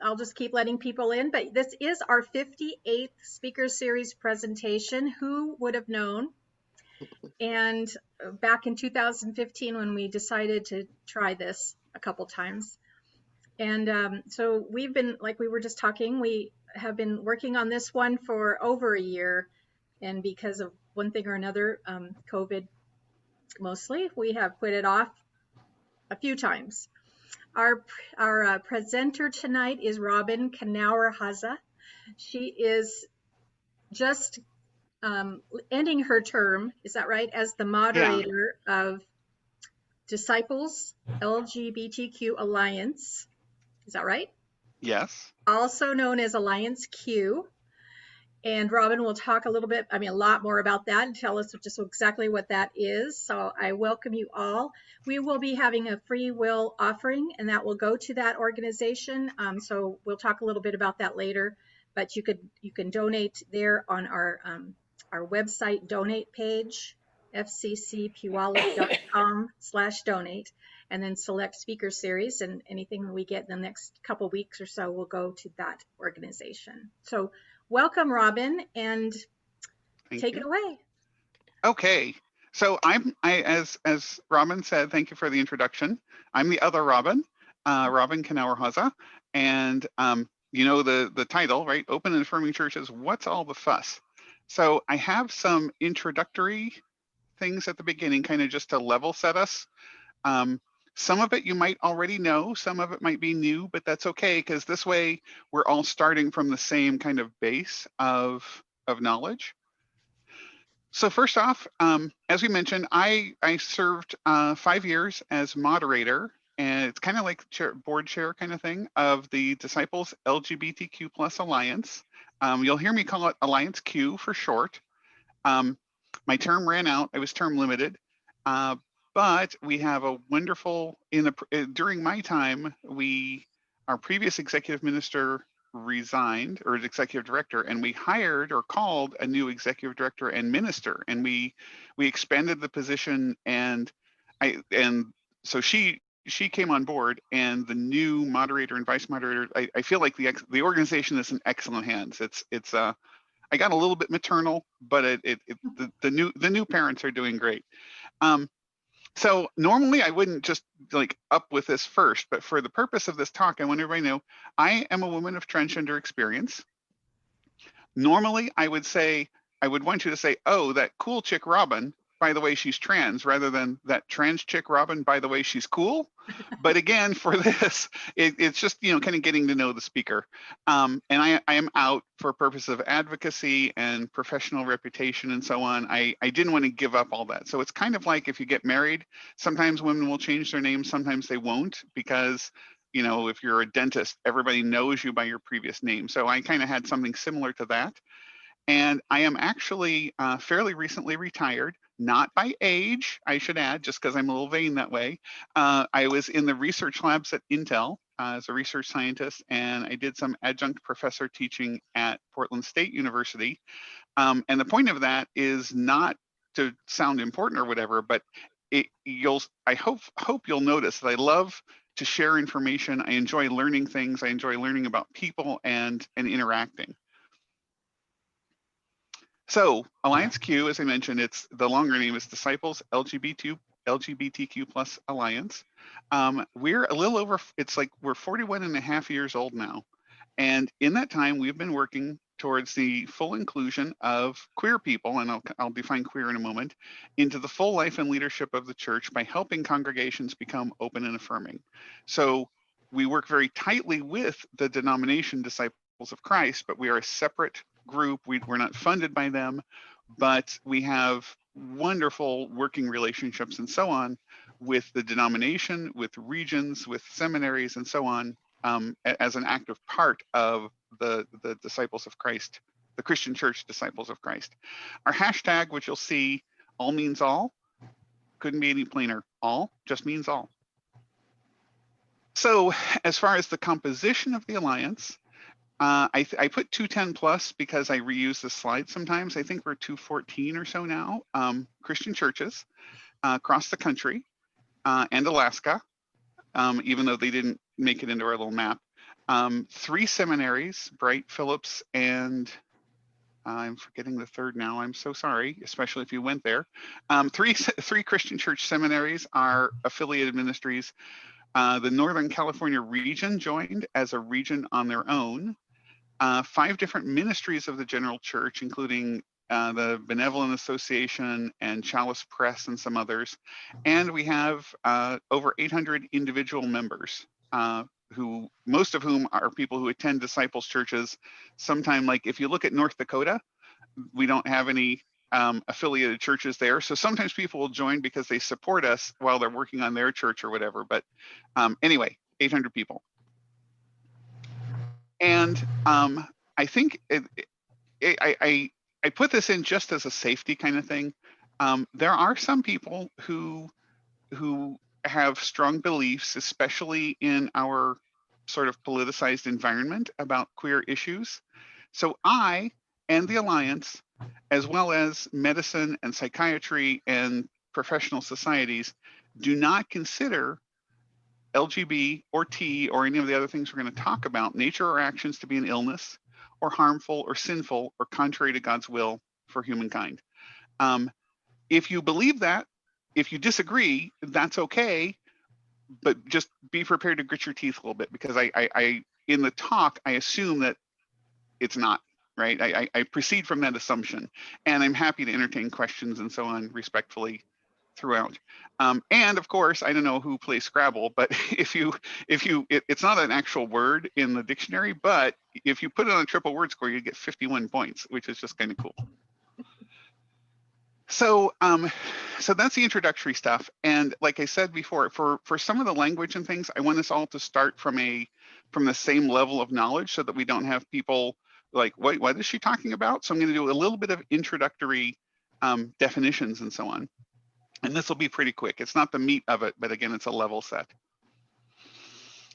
I'll just keep letting people in, but this is our 58th speaker series presentation. Who would have known? And back in 2015, when we decided to try this a couple times. And so we've been, like we were just talking, we have been working on this one for over a year. And because of one thing or another, COVID mostly, we have put it off a few times. Our presenter tonight is Robin Knauerhase. She is just ending her term, is that right, as the moderator of Disciples LGBTQ Alliance. Is that right? Yes. Also known as AllianceQ. And Robin will talk a little bit, a lot more about that and tell us just exactly what that is. So I welcome you all. We will be having a free will offering, and that will go to that organization. So we'll talk a little bit about that later. But you can donate there on our website donate page, fccpuyallup.com/donate, and then select speaker series, and anything we get in the next couple weeks or so will go to that organization. So welcome, Robin, and take it away. Okay, so as Robin said, thank you for the introduction. I'm the other Robin, Robin Knauerhase, and you know the title, right? Open and Affirming Churches, what's all the fuss? So I have some introductory things at the beginning, kind of just to level set us. Some of it you might already know, some of it might be new, but that's okay, because this way we're all starting from the same kind of base of knowledge. So first off, as we mentioned, I served 5 years as moderator, and it's kind of like board chair kind of thing of the Disciples LGBTQ+ Alliance. You'll hear me call it AllianceQ for short. My term ran out. I was term limited. But we have a wonderful, during my time, our previous executive minister resigned, or executive director, and we hired or called a new executive director and minister, and we expanded the position, and so she came on board, and the new moderator and vice moderator, I feel like the organization is in excellent hands. It's I got a little bit maternal, but the new parents are doing great. So normally I wouldn't just like up with this first, but for the purpose of this talk, I want everybody to know I am a woman of transgender experience. Normally I would want you to say, oh, that cool chick Robin, by the way, she's trans, rather than that trans chick Robin, by the way, she's cool. But again, for this, it's just, kind of getting to know the speaker. And I am out for purpose of advocacy and professional reputation and so on. I didn't want to give up all that. So it's kind of like if you get married, sometimes women will change their name, sometimes they won't, because if you're a dentist, everybody knows you by your previous name. So I kind of had something similar to that. And I am actually fairly recently retired, not by age, I should add, just because I'm a little vain that way. I was in the research labs at Intel as a research scientist, and I did some adjunct professor teaching at Portland State University. And the point of that is not to sound important or whatever, but I hope you'll notice that I love to share information. I enjoy learning things. I enjoy learning about people and interacting. So AllianceQ, as I mentioned, it's the longer name is Disciples LGBTQ+ Alliance. We're a little over, we're 41 and a half years old now. And in that time, we've been working towards the full inclusion of queer people, and I'll define queer in a moment, into the full life and leadership of the church by helping congregations become open and affirming. So we work very tightly with the denomination Disciples of Christ, but we are a separate group. We're not funded by them, but we have wonderful working relationships and so on with the denomination, with regions, with seminaries and so on, as an active part of the Disciples of Christ, the Christian Church Disciples of Christ. Our hashtag, which you'll see, all means all, couldn't be any plainer. All just means all. So as far as the composition of the alliance, I put 210 plus because I reuse the slide sometimes. I think we're 214 or so now, Christian churches across the country and Alaska, even though they didn't make it into our little map. 3 seminaries, Bright, Phillips, and I'm forgetting the third now. I'm so sorry, especially if you went there. Three Christian church seminaries are affiliated ministries. The Northern California region joined as a region on their own. 5 different ministries of the general church, including the Benevolent Association and Chalice Press and some others. And we have over 800 individual members, who most of whom are people who attend disciples churches. Sometime, like if you look at North Dakota, we don't have any affiliated churches there. So sometimes people will join because they support us while they're working on their church or whatever. But anyway, 800 people. And I think I put this in just as a safety kind of thing. There are some people who have strong beliefs, especially in our sort of politicized environment, about queer issues. So I and the Alliance, as well as medicine and psychiatry and professional societies, do not consider LGB or T or any of the other things we're going to talk about, nature or actions, to be an illness or harmful or sinful or contrary to God's will for humankind. If you believe that, if you disagree, that's okay, but just be prepared to grit your teeth a little bit, because I in the talk, I assume that it's not, right? I proceed from that assumption, and I'm happy to entertain questions and so on respectfully throughout. And of course, I don't know who plays Scrabble, but it's not an actual word in the dictionary, but if you put it on a triple word score, you get 51 points, which is just kind of cool. So, so that's the introductory stuff. And like I said before, for some of the language and things, I want us all to start from the same level of knowledge, so that we don't have people like, wait, what is she talking about? So I'm going to do a little bit of introductory definitions and so on. And this will be pretty quick. It's not the meat of it, but again, it's a level set.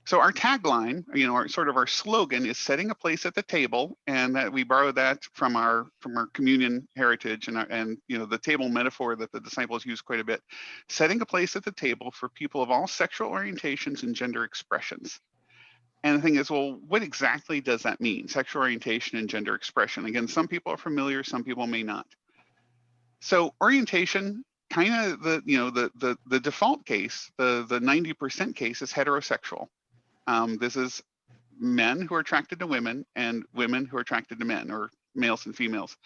So our tagline, our slogan is setting a place at the table, and that we borrow that from our communion heritage and the table metaphor that the disciples use quite a bit. Setting a place at the table for people of all sexual orientations and gender expressions. And the thing is, well, what exactly does that mean? Sexual orientation and gender expression. Again, some people are familiar, some people may not. So orientation, kind of the default case, the 90% case is heterosexual. This is men who are attracted to women and women who are attracted to men, or males and females.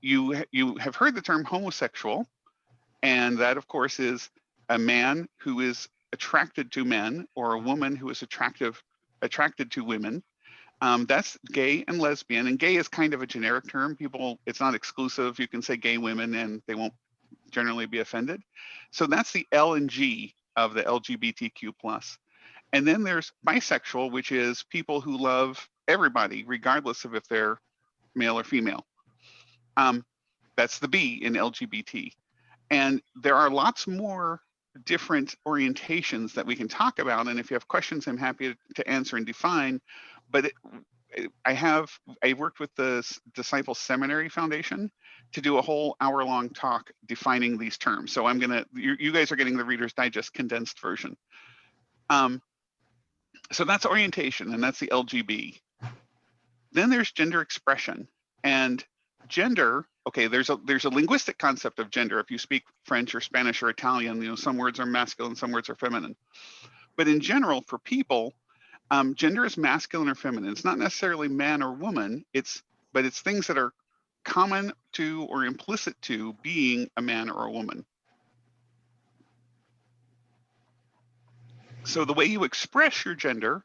You have heard the term homosexual, and that of course is a man who is attracted to men, or a woman who is attracted to women. That's gay and lesbian, and gay is kind of a generic term. It's not exclusive. You can say gay women and they won't generally be offended. So that's the L and G of the LGBTQ+. And then there's bisexual, which is people who love everybody, regardless of if they're male or female. That's the B in LGBT. And there are lots more different orientations that we can talk about. And if you have questions, I'm happy to answer and define. But I worked with the Disciple Seminary Foundation to do a whole hour-long talk defining these terms. So you guys are getting the Reader's Digest condensed version. So that's orientation, and that's the LGB. Then there's gender expression, and gender. Okay, there's a linguistic concept of gender. If you speak French or Spanish or Italian, some words are masculine, some words are feminine. But in general, for people, gender is masculine or feminine. It's not necessarily man or woman. But it's things that are common to or implicit to being a man or a woman. So the way you express your gender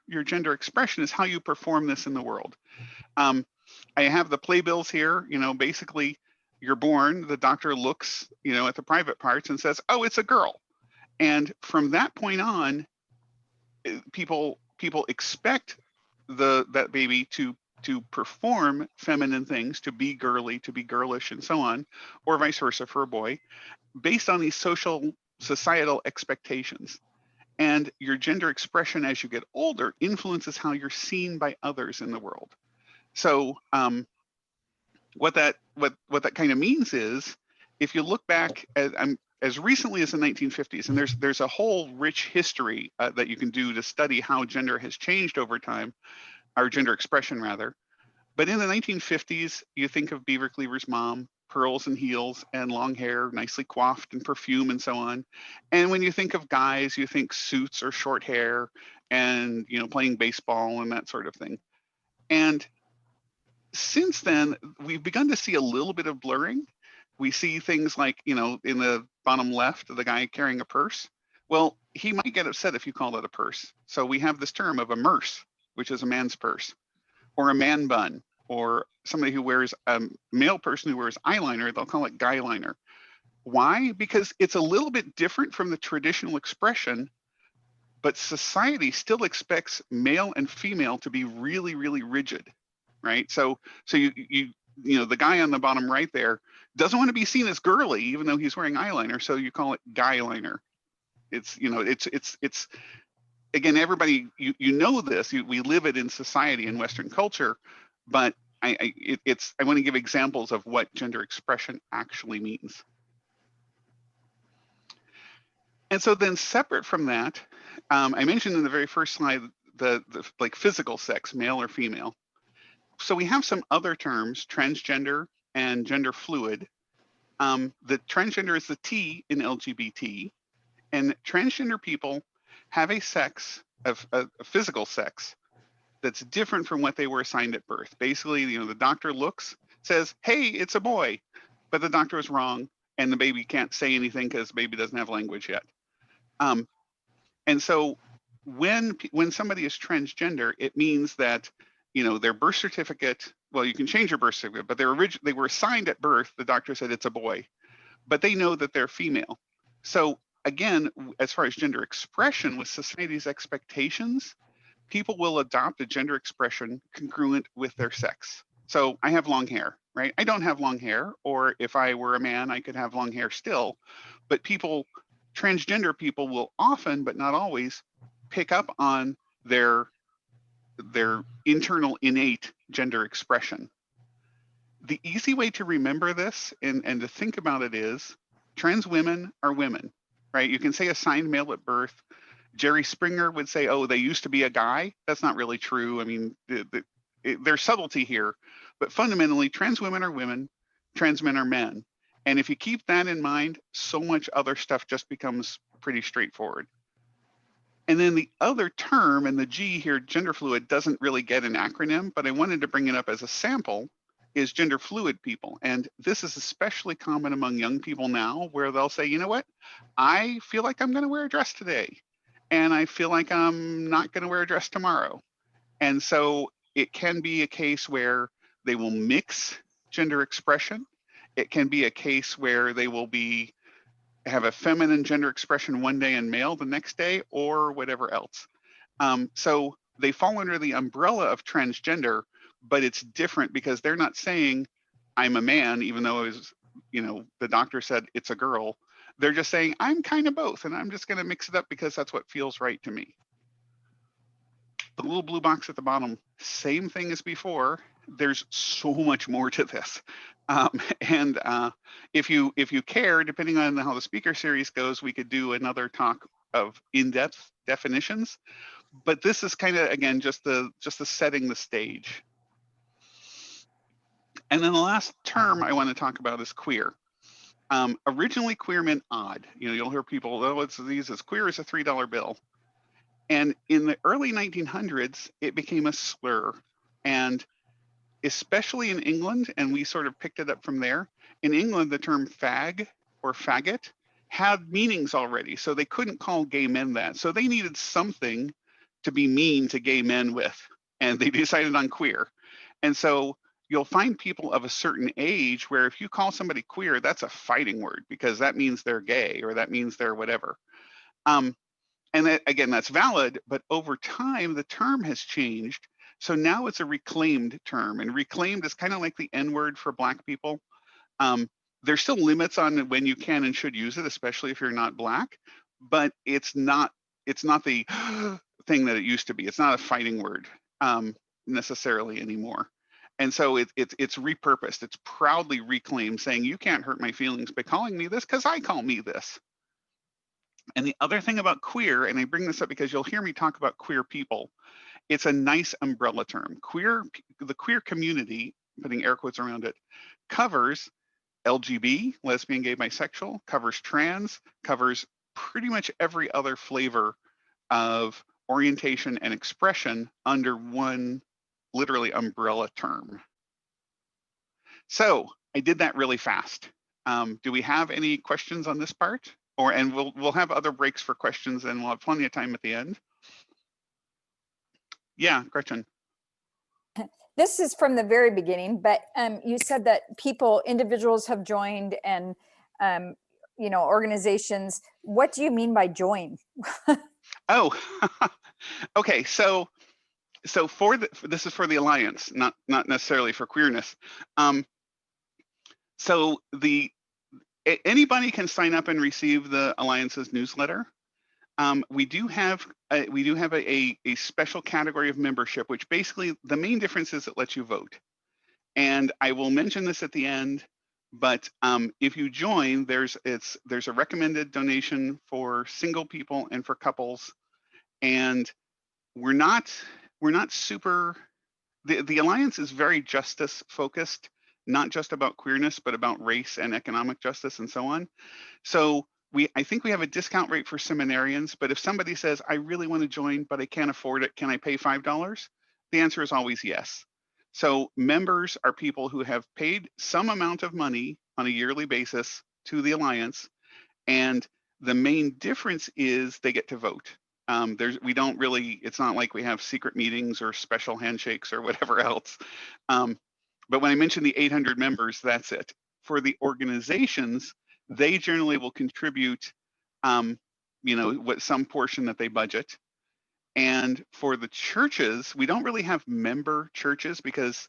expression, is how you perform this in the world. I have the playbills here. Basically, you're born, the doctor looks, at the private parts and says, oh, it's a girl. And from that point on, people expect that baby to perform feminine things, to be girly, to be girlish, and so on, or vice versa for a boy, based on these societal expectations. And your gender expression as you get older influences how you're seen by others in the world. So what that kind of means is, if you look back at, as recently as the 1950s, and there's a whole rich history that you can do to study how gender has changed over time, or gender expression rather. But in the 1950s, you think of Beaver Cleaver's mom, pearls and heels and long hair, nicely coiffed and perfume and so on. And when you think of guys, you think suits or short hair and, you know, playing baseball and that sort of thing. And since then, we've begun to see a little bit of blurring. We see things like, you know, in the bottom left, the guy carrying a purse. Well, he might get upset if you call it a purse. So we have this term of a merce, which is a man's purse, or a man bun, or somebody who wears a male person who wears eyeliner, they'll call it guy liner. Why? Because it's a little bit different from the traditional expression, but society still expects male and female to be really, really rigid, right? So you know, the guy on the bottom right there doesn't want to be seen as girly, even though he's wearing eyeliner. So you call it guy liner. It's, you know, it's again, everybody, you know this, we live it in society in Western culture, but I want to give examples of what gender expression actually means. And so then separate from that, I mentioned in the very first slide, the like physical sex, male or female. So we have some other terms, transgender and gender fluid. The transgender is the T in LGBT, and transgender people have a sex, a physical sex, that's different from what they were assigned at birth. Basically, you know, the doctor looks, says, hey, it's a boy, but the doctor was wrong, and the baby can't say anything because the baby doesn't have language yet. And so when somebody is transgender, it means that, you know, their birth certificate, well, you can change your birth certificate, but they were assigned at birth, the doctor said it's a boy, but they know that they're female. So again, as far as gender expression with society's expectations, people will adopt a gender expression congruent with their sex. So I have long hair, right? I don't have long hair, or if I were a man, I could have long hair still. But people, transgender people will often, but not always, pick up on their internal innate gender expression. The easy way to remember this and to think about it is trans women are women, right? You can say assigned male at birth. Jerry Springer would say, oh, they used to be a guy. That's not really true. I mean, there's subtlety here, but fundamentally, trans women are women, trans men are men. And if you keep that in mind, so much other stuff just becomes pretty straightforward. And then the other term, and the G here, gender fluid, doesn't really get an acronym, but I wanted to bring it up as a sample, is gender fluid people. And this is especially common among young people now, where they'll say, you know what, I feel like I'm going to wear a dress today, and I feel like I'm not going to wear a dress tomorrow. And so it can be a case where they will mix gender expression. It can be a case where they will have a feminine gender expression one day and male the next day, or whatever else. So they fall under the umbrella of transgender, but it's different because they're not saying I'm a man, even though it was, you know, the doctor said it's a girl. They're just saying I'm kind of both, and I'm just going to mix it up because that's what feels right to me. The little blue box at the bottom, same thing as before. There's so much more to this. And if you care, depending on how the speaker series goes, we could do another talk of in-depth definitions. But this is kind of, again, just the setting the stage. And then the last term I want to talk about is queer. Originally, queer meant odd. You know, you'll hear people, oh, it's as queer as a $3 bill. And in the early 1900s, it became a slur. And especially in England, and we sort of picked it up from there. In England, the term fag or faggot had meanings already, so they couldn't call gay men that. So they needed something to be mean to gay men with, and they decided on queer. And so you'll find people of a certain age where if you call somebody queer, that's a fighting word because that means they're gay or that means they're whatever. And that, again, that's valid, but over time, the term has changed. So now it's a reclaimed term, and reclaimed is kind of like the N word for Black people. There's still limits on when you can and should use it, especially if you're not Black, but it's not the thing that it used to be. It's not a fighting word necessarily anymore. And so it's repurposed. It's proudly reclaimed, saying, you can't hurt my feelings by calling me this because I call me this. And the other thing about queer, and I bring this up because you'll hear me talk about queer people, it's a nice umbrella term. The queer community, putting air quotes around it, covers LGB, lesbian, gay, bisexual, covers trans, covers pretty much every other flavor of orientation and expression under one literally umbrella term. So I did that really fast. Do we have any questions on this part? And we'll have other breaks for questions, and we'll have plenty of time at the end. Yeah, Gretchen. This is from the very beginning, but you said that individuals have joined, and organizations. What do you mean by join? Oh, okay. So this is for the Alliance, not necessarily for queerness. So anybody can sign up and receive the Alliance's newsletter. We do have a special category of membership, which basically the main difference is it lets you vote. And I will mention this at the end, but if you join, there's a recommended donation for single people and for couples, and we're not super. The Alliance is very justice focused, not just about queerness, but about race and economic justice and so on. So I think we have a discount rate for seminarians, but if somebody says, I really want to join, but I can't afford it, can I pay $5? The answer is always yes. So members are people who have paid some amount of money on a yearly basis to the Alliance, and the main difference is they get to vote. It's not like we have secret meetings or special handshakes or whatever else. But when I mentioned the 800 members, that's it. For the organizations, they generally will contribute, some portion that they budget. And for the churches, we don't really have member churches because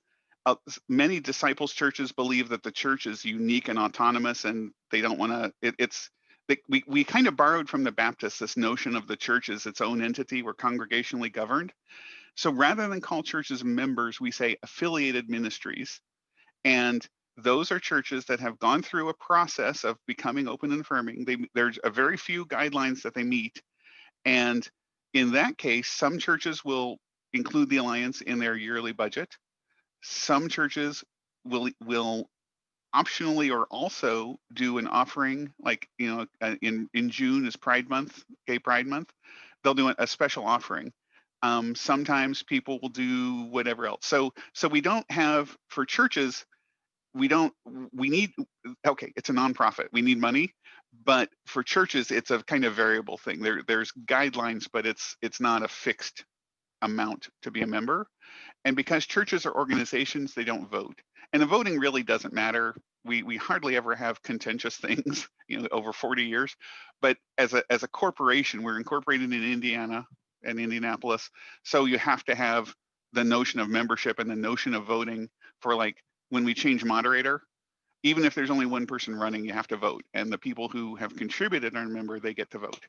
many disciples churches believe that the church is unique and autonomous, and they don't want to. We kind of borrowed from the Baptists this notion of the church as its own entity. We're congregationally governed. So rather than call churches members, we say affiliated ministries. And those are churches that have gone through a process of becoming open and affirming. There's a very few guidelines that they meet. And in that case, some churches will include the Alliance in their yearly budget. Some churches will optionally or also do an offering, like in June is Pride Month, Gay Pride Month. They'll do a special offering. Sometimes people will do whatever else. So we don't have, for churches, it's a nonprofit. We need money, but for churches, it's a kind of variable thing. There's guidelines, but it's not a fixed amount to be a member. And because churches are organizations, they don't vote. And the voting really doesn't matter. We hardly ever have contentious things, over 40 years. But as a corporation, we're incorporated in Indiana and Indianapolis. So you have to have the notion of membership and the notion of voting for, like, when we change moderator, even if there's only one person running, you have to vote. And the people who have contributed are a member, they get to vote.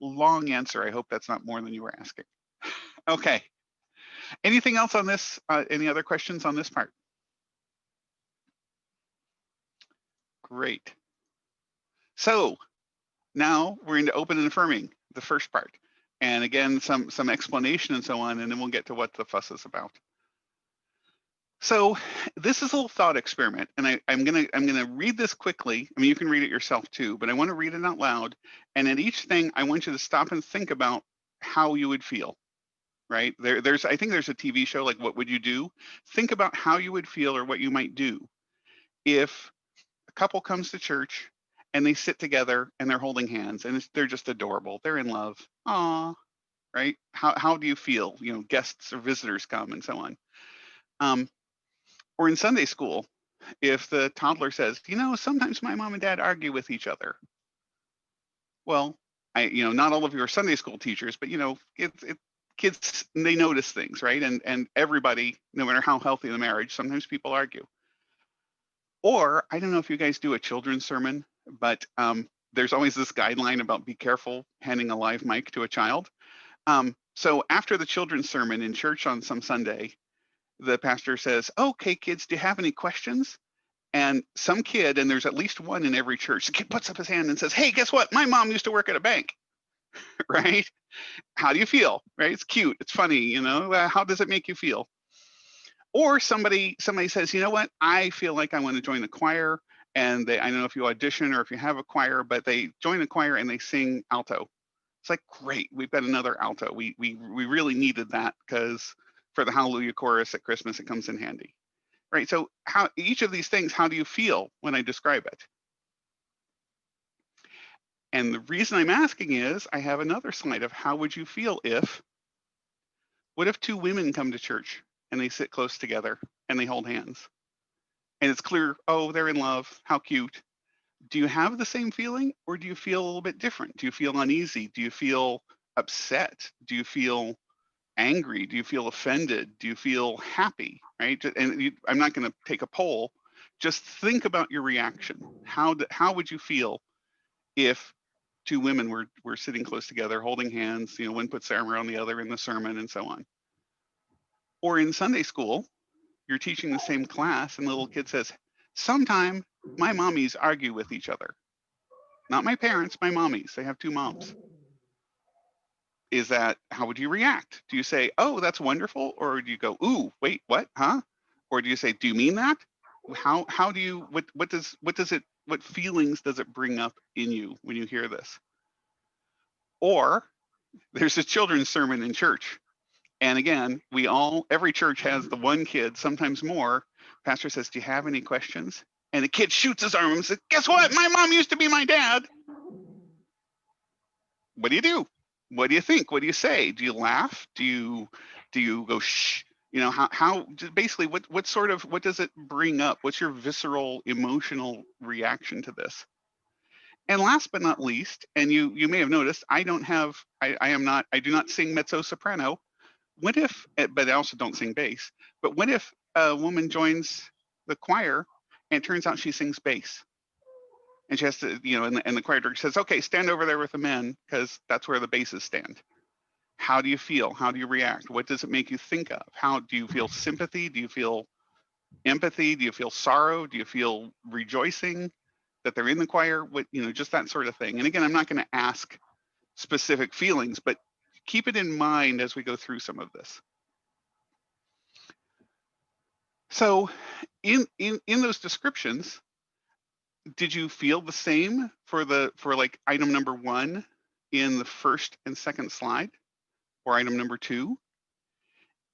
Long answer. I hope that's not more than you were asking. Okay. Anything else on this? Any other questions on this part? Great. So now we're into open and affirming, the first part. And again, some explanation and so on, and then we'll get to what the fuss is about. So this is a little thought experiment, and I'm gonna read this quickly. I mean, you can read it yourself too, but I want to read it out loud. And at each thing, I want you to stop and think about how you would feel. Right? I think there's a TV show, like What Would You Do? Think about how you would feel or what you might do if a couple comes to church and they sit together and they're holding hands and they're just adorable. They're in love. Aw, right? How do you feel? Guests or visitors come and so on. Or in Sunday school, if the toddler says, sometimes my mom and dad argue with each other. Well, not all of you are Sunday school teachers, but kids, they notice things, right? And everybody, no matter how healthy the marriage, sometimes people argue. Or I don't know if you guys do a children's sermon, but there's always this guideline about be careful handing a live mic to a child. So after the children's sermon in church on some Sunday, the pastor says, okay, kids, do you have any questions? And some kid, and there's at least one in every church, the kid puts up his hand and says, hey, guess what? My mom used to work at a bank, right? How do you feel, right? It's cute, it's funny, you know, how does it make you feel? Or somebody says, you know what? I feel like I want to join the choir, and I don't know if you audition or if you have a choir, but they join the choir and they sing alto. It's like, great, we've got another alto. We really needed that, because for the Hallelujah chorus at Christmas, it comes in handy, right? So how each of these things, how do you feel when I describe it? And the reason I'm asking is, I have another slide of how would you feel if, what if two women come to church and they sit close together and they hold hands? And it's clear, oh, they're in love, how cute. Do you have the same feeling, or do you feel a little bit different? Do you feel uneasy? Do you feel upset? Do you feel angry? Do you feel offended? Do you feel happy, right? And I'm not going to take a poll. Just think about your reaction. How would you feel if two women were sitting close together, holding hands, you know, one puts their arm around the other in the sermon and so on? Or in Sunday school, you're teaching the same class and the little kid says, sometime my mommies argue with each other. Not my parents, my mommies. They have two moms. How would you react? Do you say, oh, that's wonderful? Or do you go, ooh, wait, what, huh? Or do you say, do you mean that? How do you, what feelings does it bring up in you when you hear this? Or there's a children's sermon in church. And again, every church has the one kid, sometimes more. Pastor says, do you have any questions? And the kid shoots his arm and says, guess what? My mom used to be my dad. What do you do? What do you think? What do you say? Do you laugh? Do you go shh? You know, how basically what does it bring up? What's your visceral emotional reaction to this? And last but not least, and you may have noticed, I do not sing mezzo soprano. What if, but I also don't sing bass, but what if a woman joins the choir and it turns out she sings bass? And she has to, you know, and the choir director says, okay, stand over there with the men, because that's where the basses stand. How do you feel? How do you react? What does it make you think of? How do you feel? Sympathy? Do you feel empathy? Do you feel sorrow? Do you feel rejoicing that they're in the choir? What, you know, just that sort of thing. And again, I'm not going to ask specific feelings, but keep it in mind as we go through some of this. So in those descriptions, did you feel the same for like item number 1 in the first and second slide, or item number 2?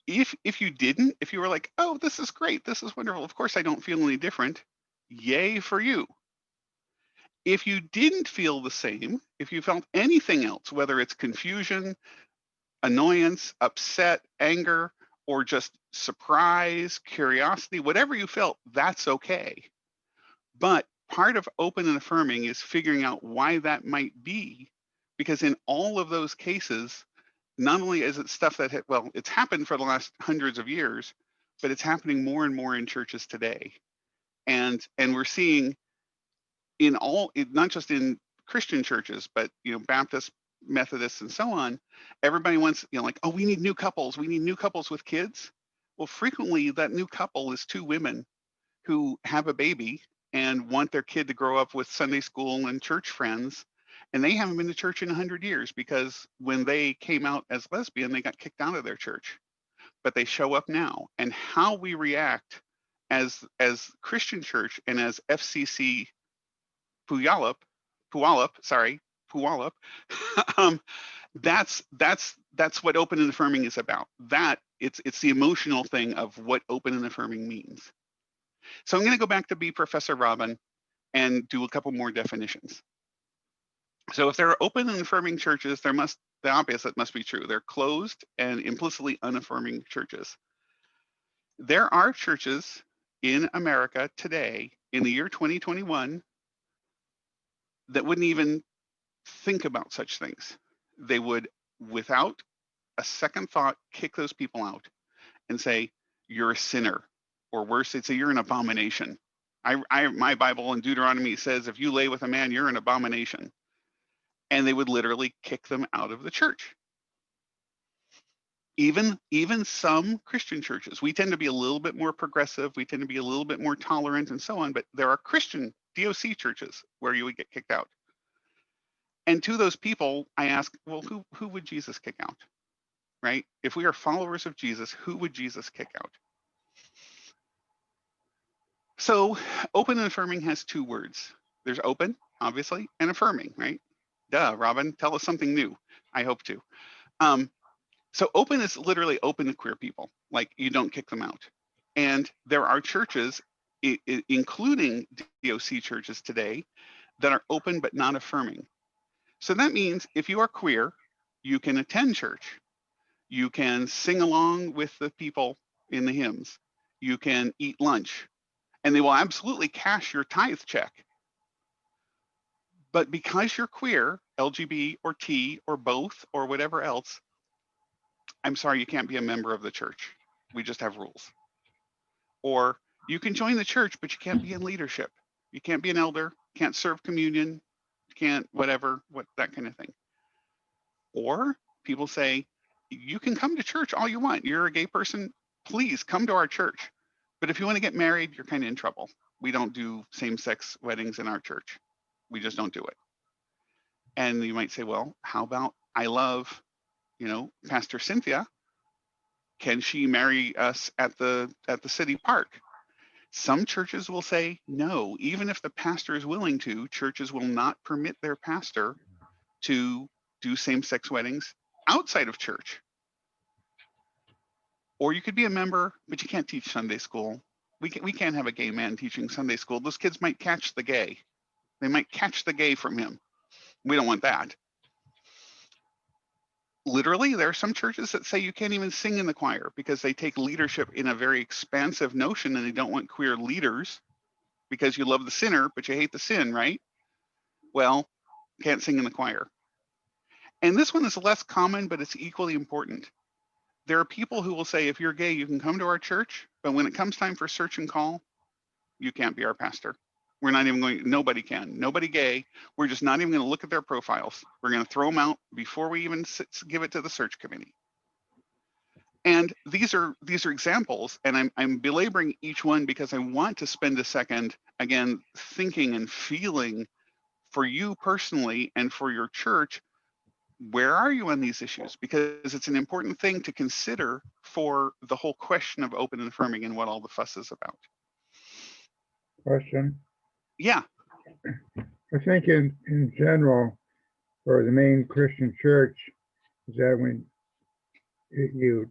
If you didn't, if you were like, oh, this is great, this is wonderful, of course I don't feel any different, yay for you. If you didn't feel the same, if you felt anything else, whether it's confusion, annoyance, upset, anger, or just surprise, curiosity, whatever you felt, that's okay. But part of open and affirming is figuring out why that might be, because in all of those cases, not only is it stuff that, it's happened for the last hundreds of years, but it's happening more and more in churches today. And we're seeing not just in Christian churches, but, you know, Baptist, Methodists, and so on, everybody wants, you know, like, oh, we need new couples with kids. Well, frequently that new couple is two women who have a baby and want their kid to grow up with Sunday school and church friends, and they haven't been to church in 100 years, because when they came out as lesbian, they got kicked out of their church. But they show up now, and how we react as Christian church and as FCC Puyallup, that's what open and affirming is about. That it's the emotional thing of what open and affirming means. So I'm going to go back to be Professor Robin and do a couple more definitions. So if there are open and affirming churches, the opposite must be true. They're closed and implicitly unaffirming churches. There are churches in America today, in the year 2021, that wouldn't even think about such things. They would, without a second thought, kick those people out and say, you're a sinner. Or worse, they'd say, you're an abomination. My Bible in Deuteronomy says, if you lay with a man, you're an abomination. And they would literally kick them out of the church. Even some Christian churches, we tend to be a little bit more progressive, we tend to be a little bit more tolerant and so on, but there are Christian DOC churches where you would get kicked out. And to those people, I ask, well, who would Jesus kick out, right? If we are followers of Jesus, who would Jesus kick out? So open and affirming has two words. There's open, obviously, and affirming, right? Duh, Robin, tell us something new. I hope to. So open is literally open to queer people, like you don't kick them out. And there are churches, including DOC churches today, that are open but not affirming. So that means if you are queer, you can attend church. You can sing along with the people in the hymns. You can eat lunch. And they will absolutely cash your tithe check. But because you're queer, LGB or T or both or whatever else, I'm sorry, you can't be a member of the church. We just have rules. Or you can join the church, but you can't be in leadership. You can't be an elder, can't serve communion, can't whatever, that kind of thing. Or people say, you can come to church all you want. You're a gay person, please come to our church. But if you want to get married, you're kind of in trouble. We don't do same-sex weddings in our church. We just don't do it. And you might say, well, how about I love, Pastor Cynthia? Can she marry us at the city park? Some churches will say no. Even if the pastor is willing to, churches will not permit their pastor to do same-sex weddings outside of church. Or you could be a member, but you can't teach Sunday school. We can't have a gay man teaching Sunday school. Those kids might catch the gay. They might catch the gay from him. We don't want that. Literally, there are some churches that say you can't even sing in the choir because they take leadership in a very expansive notion and they don't want queer leaders because you love the sinner, but you hate the sin, right? Well, can't sing in the choir. And this one is less common, but it's equally important. There are people who will say, if you're gay, you can come to our church, but when it comes time for search and call, you can't be our pastor. We're not even going, nobody can, nobody gay. We're just not even going to look at their profiles. We're going to throw them out before we even give it to the search committee. And these are examples, and I'm belaboring each one because I want to spend a second, again, thinking and feeling for you personally and for your church, where are you on these issues? Because it's an important thing to consider for the whole question of open and affirming and what all the fuss is about. Question. Yeah. I think in general, for the main Christian church, is that when you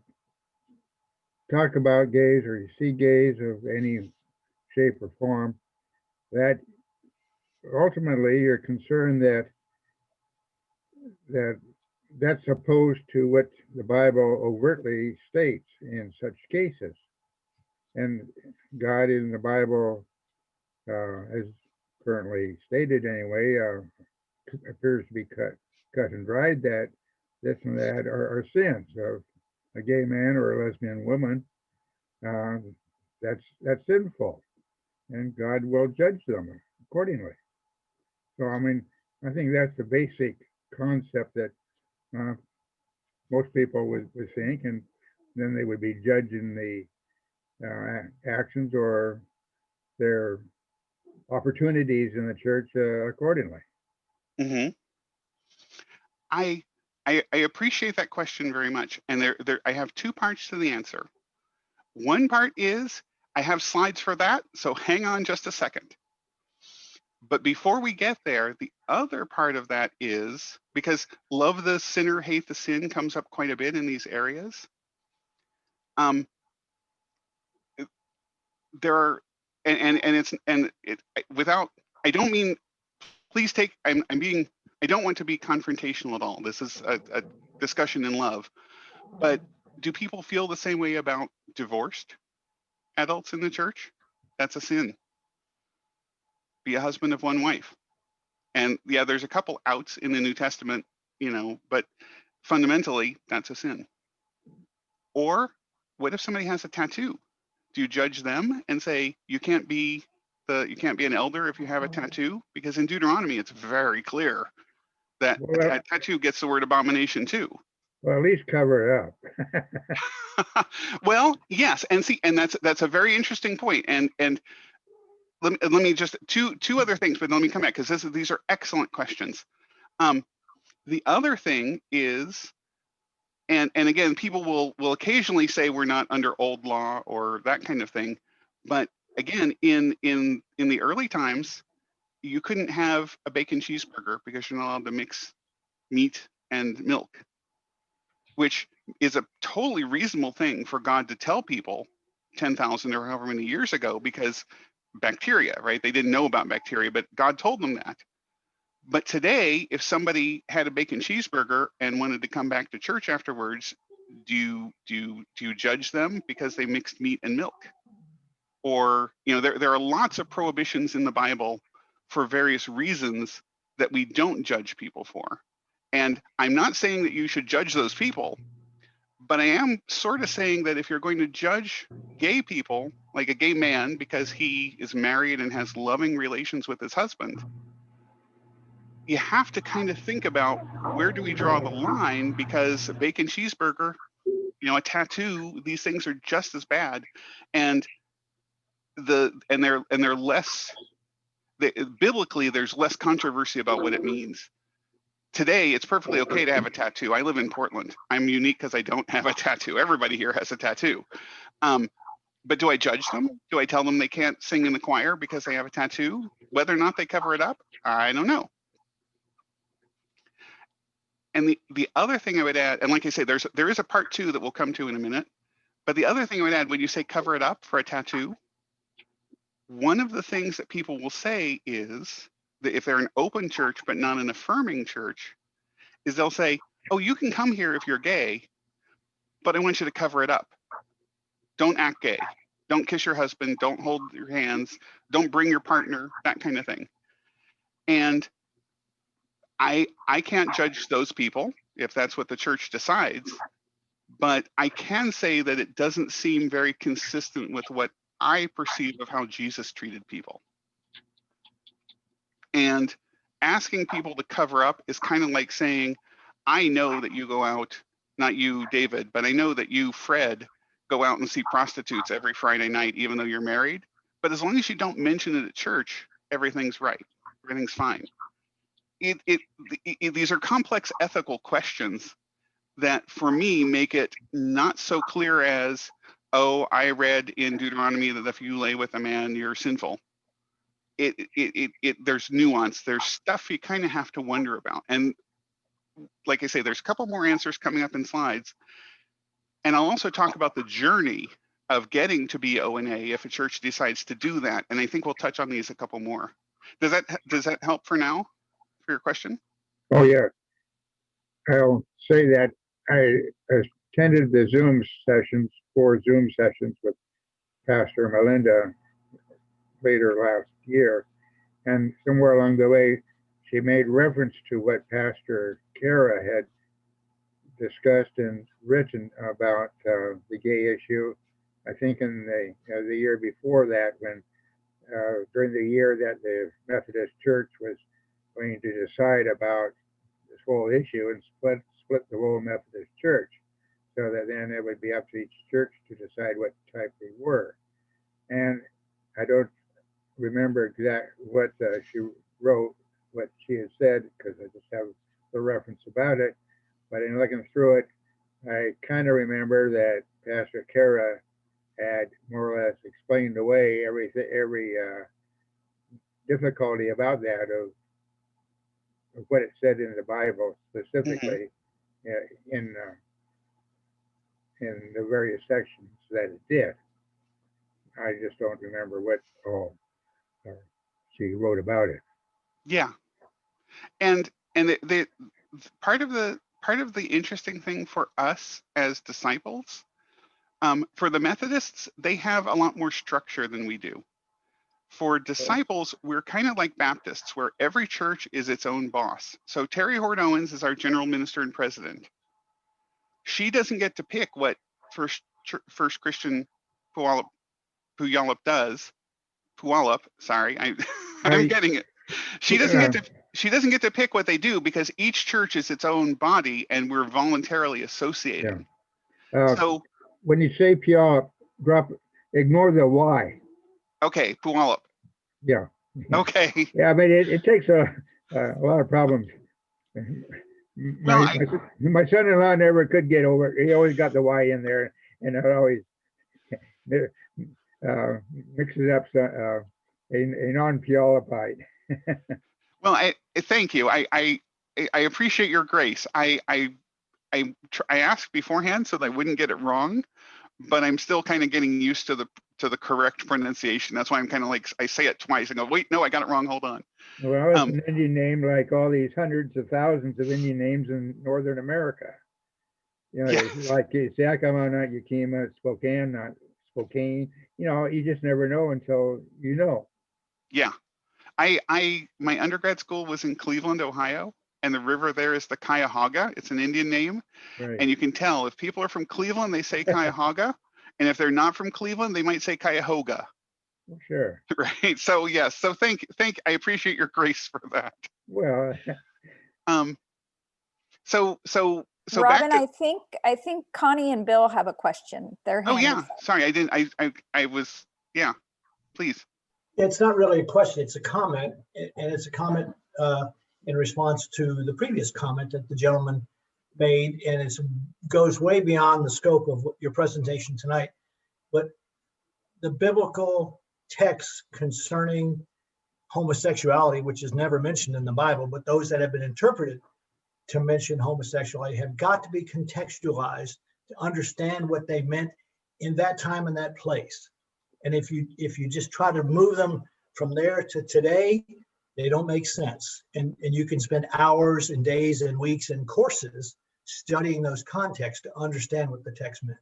talk about gays or you see gays of any shape or form, that ultimately you're concerned that's opposed to what the Bible overtly states in such cases. And God in the Bible, as currently stated anyway, appears to be cut and dried that this and that are sins of a gay man or a lesbian woman. That's sinful, and God will judge them accordingly. So I mean, I think that's the basic concept that most people would think, and then they would be judging the actions or their opportunities in the church accordingly. Mm-hmm. I appreciate that question very much, and I have two parts to the answer. One part is I have slides for that, so hang on just a second. But before we get there, the other part of that is, because love the sinner, hate the sin comes up quite a bit in these areas. There are, without, I don't mean, please take, I don't want to be confrontational at all. This is a discussion in love. But do people feel the same way about divorced adults in the church? That's a sin. Be a husband of one wife. And yeah, there's a couple outs in the New Testament, but fundamentally that's a sin. Or what if somebody has a tattoo? Do you judge them and say you can't be an elder if you have a tattoo? Because in Deuteronomy it's very clear that a tattoo gets the word abomination too. Well, at least cover it up. Well, yes, and see, and that's a very interesting point. And let me just two other things, but let me come back because these are excellent questions. The other thing is, and again, people will occasionally say we're not under old law or that kind of thing, but again, in the early times, you couldn't have a bacon cheeseburger because you're not allowed to mix meat and milk, which is a totally reasonable thing for God to tell people 10,000 or however many years ago, because bacteria, right? They didn't know about bacteria, but God told them that. But today, if somebody had a bacon cheeseburger and wanted to come back to church afterwards, do you judge them because they mixed meat and milk? Or, there are lots of prohibitions in the Bible for various reasons that we don't judge people for. And I'm not saying that you should judge those people, but I am sort of saying that if you're going to judge gay people, like a gay man, because he is married and has loving relations with his husband, you have to kind of think about, where do we draw the line? Because a bacon cheeseburger, a tattoo, these things are just as bad. And they're less, biblically, there's less controversy about what it means. Today, it's perfectly okay to have a tattoo. I live in Portland. I'm unique because I don't have a tattoo. Everybody here has a tattoo. But do I judge them? Do I tell them they can't sing in the choir because they have a tattoo? Whether or not they cover it up, I don't know. And the other thing I would add, and like I say, there is a part 2 that we'll come to in a minute, but the other thing I would add, when you say cover it up for a tattoo, one of the things that people will say is that if they're an open church but not an affirming church, is they'll say, oh, you can come here if you're gay, but I want you to cover it up. Don't act gay. Don't kiss your husband. Don't hold your hands. Don't bring your partner, that kind of thing. And I can't judge those people if that's what the church decides, but I can say that it doesn't seem very consistent with what I perceive of how Jesus treated people. And asking people to cover up is kind of like saying, I know that you go out, not you, David, but I know that you, Fred, go out and see prostitutes every Friday night, even though you're married. But as long as you don't mention it at church, everything's right. Everything's fine. These are complex ethical questions that, for me, make it not so clear as, oh, I read in Deuteronomy that if you lay with a man, you're sinful. There's nuance. There's stuff you kind of have to wonder about. And like I say, there's a couple more answers coming up in slides. And I'll also talk about the journey of getting to be O&A if a church decides to do that. And I think we'll touch on these a couple more. Does that help for now, for your question? Oh, yeah. I'll say that I attended the four Zoom sessions with Pastor Melinda later last year. And somewhere along the way, she made reference to what Pastor Kara had discussed and written about the gay issue. I think in the year before that, when during the year that the Methodist Church was going to decide about this whole issue and split the whole Methodist Church, so that then it would be up to each church to decide what type they were. And I don't remember exactly what she wrote, what she had said, because I just have the reference about it. But in looking through it, I kind of remember that Pastor Kara had more or less explained away every difficulty about that of what it said in the Bible, specifically in the various sections that it did. I just don't remember what all she wrote about it. Yeah, and the part of the interesting thing for us as disciples, for the Methodists, they have a lot more structure than we do. For disciples, we're kind of like Baptists, where every church is its own boss. So Terry Hort Owens is our general minister and president. She doesn't get to pick what First Christian Puyallup does. Puyallup, sorry, I'm getting it. She doesn't get to. she doesn't get to pick what they do because each church is its own body and we're voluntarily associating. So when you say Puyallup, ignore the Y. okay, Puyallup. Yeah. Okay. Yeah, I mean, it takes a lot of problems. My son-in-law never could get over it. He always got the Y in there, and it always mixes up a non-Puyallupite. Well, I thank you. I appreciate your grace. I asked beforehand so that I wouldn't get it wrong, but I'm still kind of getting used to the correct pronunciation. That's why I'm kind of like, I say it twice and go, wait, no, I got it wrong. Hold on. Well, it's an Indian name like all these hundreds of thousands of Indian names in Northern America. You know, yes. Like Yakima, not Yakima, Spokane, not Spokane. You know, you just never know until you know. Yeah. My undergrad school was in Cleveland, Ohio, and the river there is the Cuyahoga. It's an Indian name. Right. And you can tell if people are from Cleveland, they say Cuyahoga. And if they're not from Cleveland, they might say Cuyahoga. Sure. Right. So yes. So I appreciate your grace for that. Well. So Robin, I think Connie and Bill have a question. Oh yeah. Sorry, I didn't. I was. Yeah. Please. It's not really a question. It's a comment, and it's a comment in response to the previous comment that the gentleman made, and it goes way beyond the scope of your presentation tonight. But the biblical text concerning homosexuality, which is never mentioned in the Bible, but those that have been interpreted to mention homosexuality have got to be contextualized to understand what they meant in that time and that place. And if you just try to move them from there to today, they don't make sense. And you can spend hours and days and weeks and courses studying those contexts to understand what the text meant.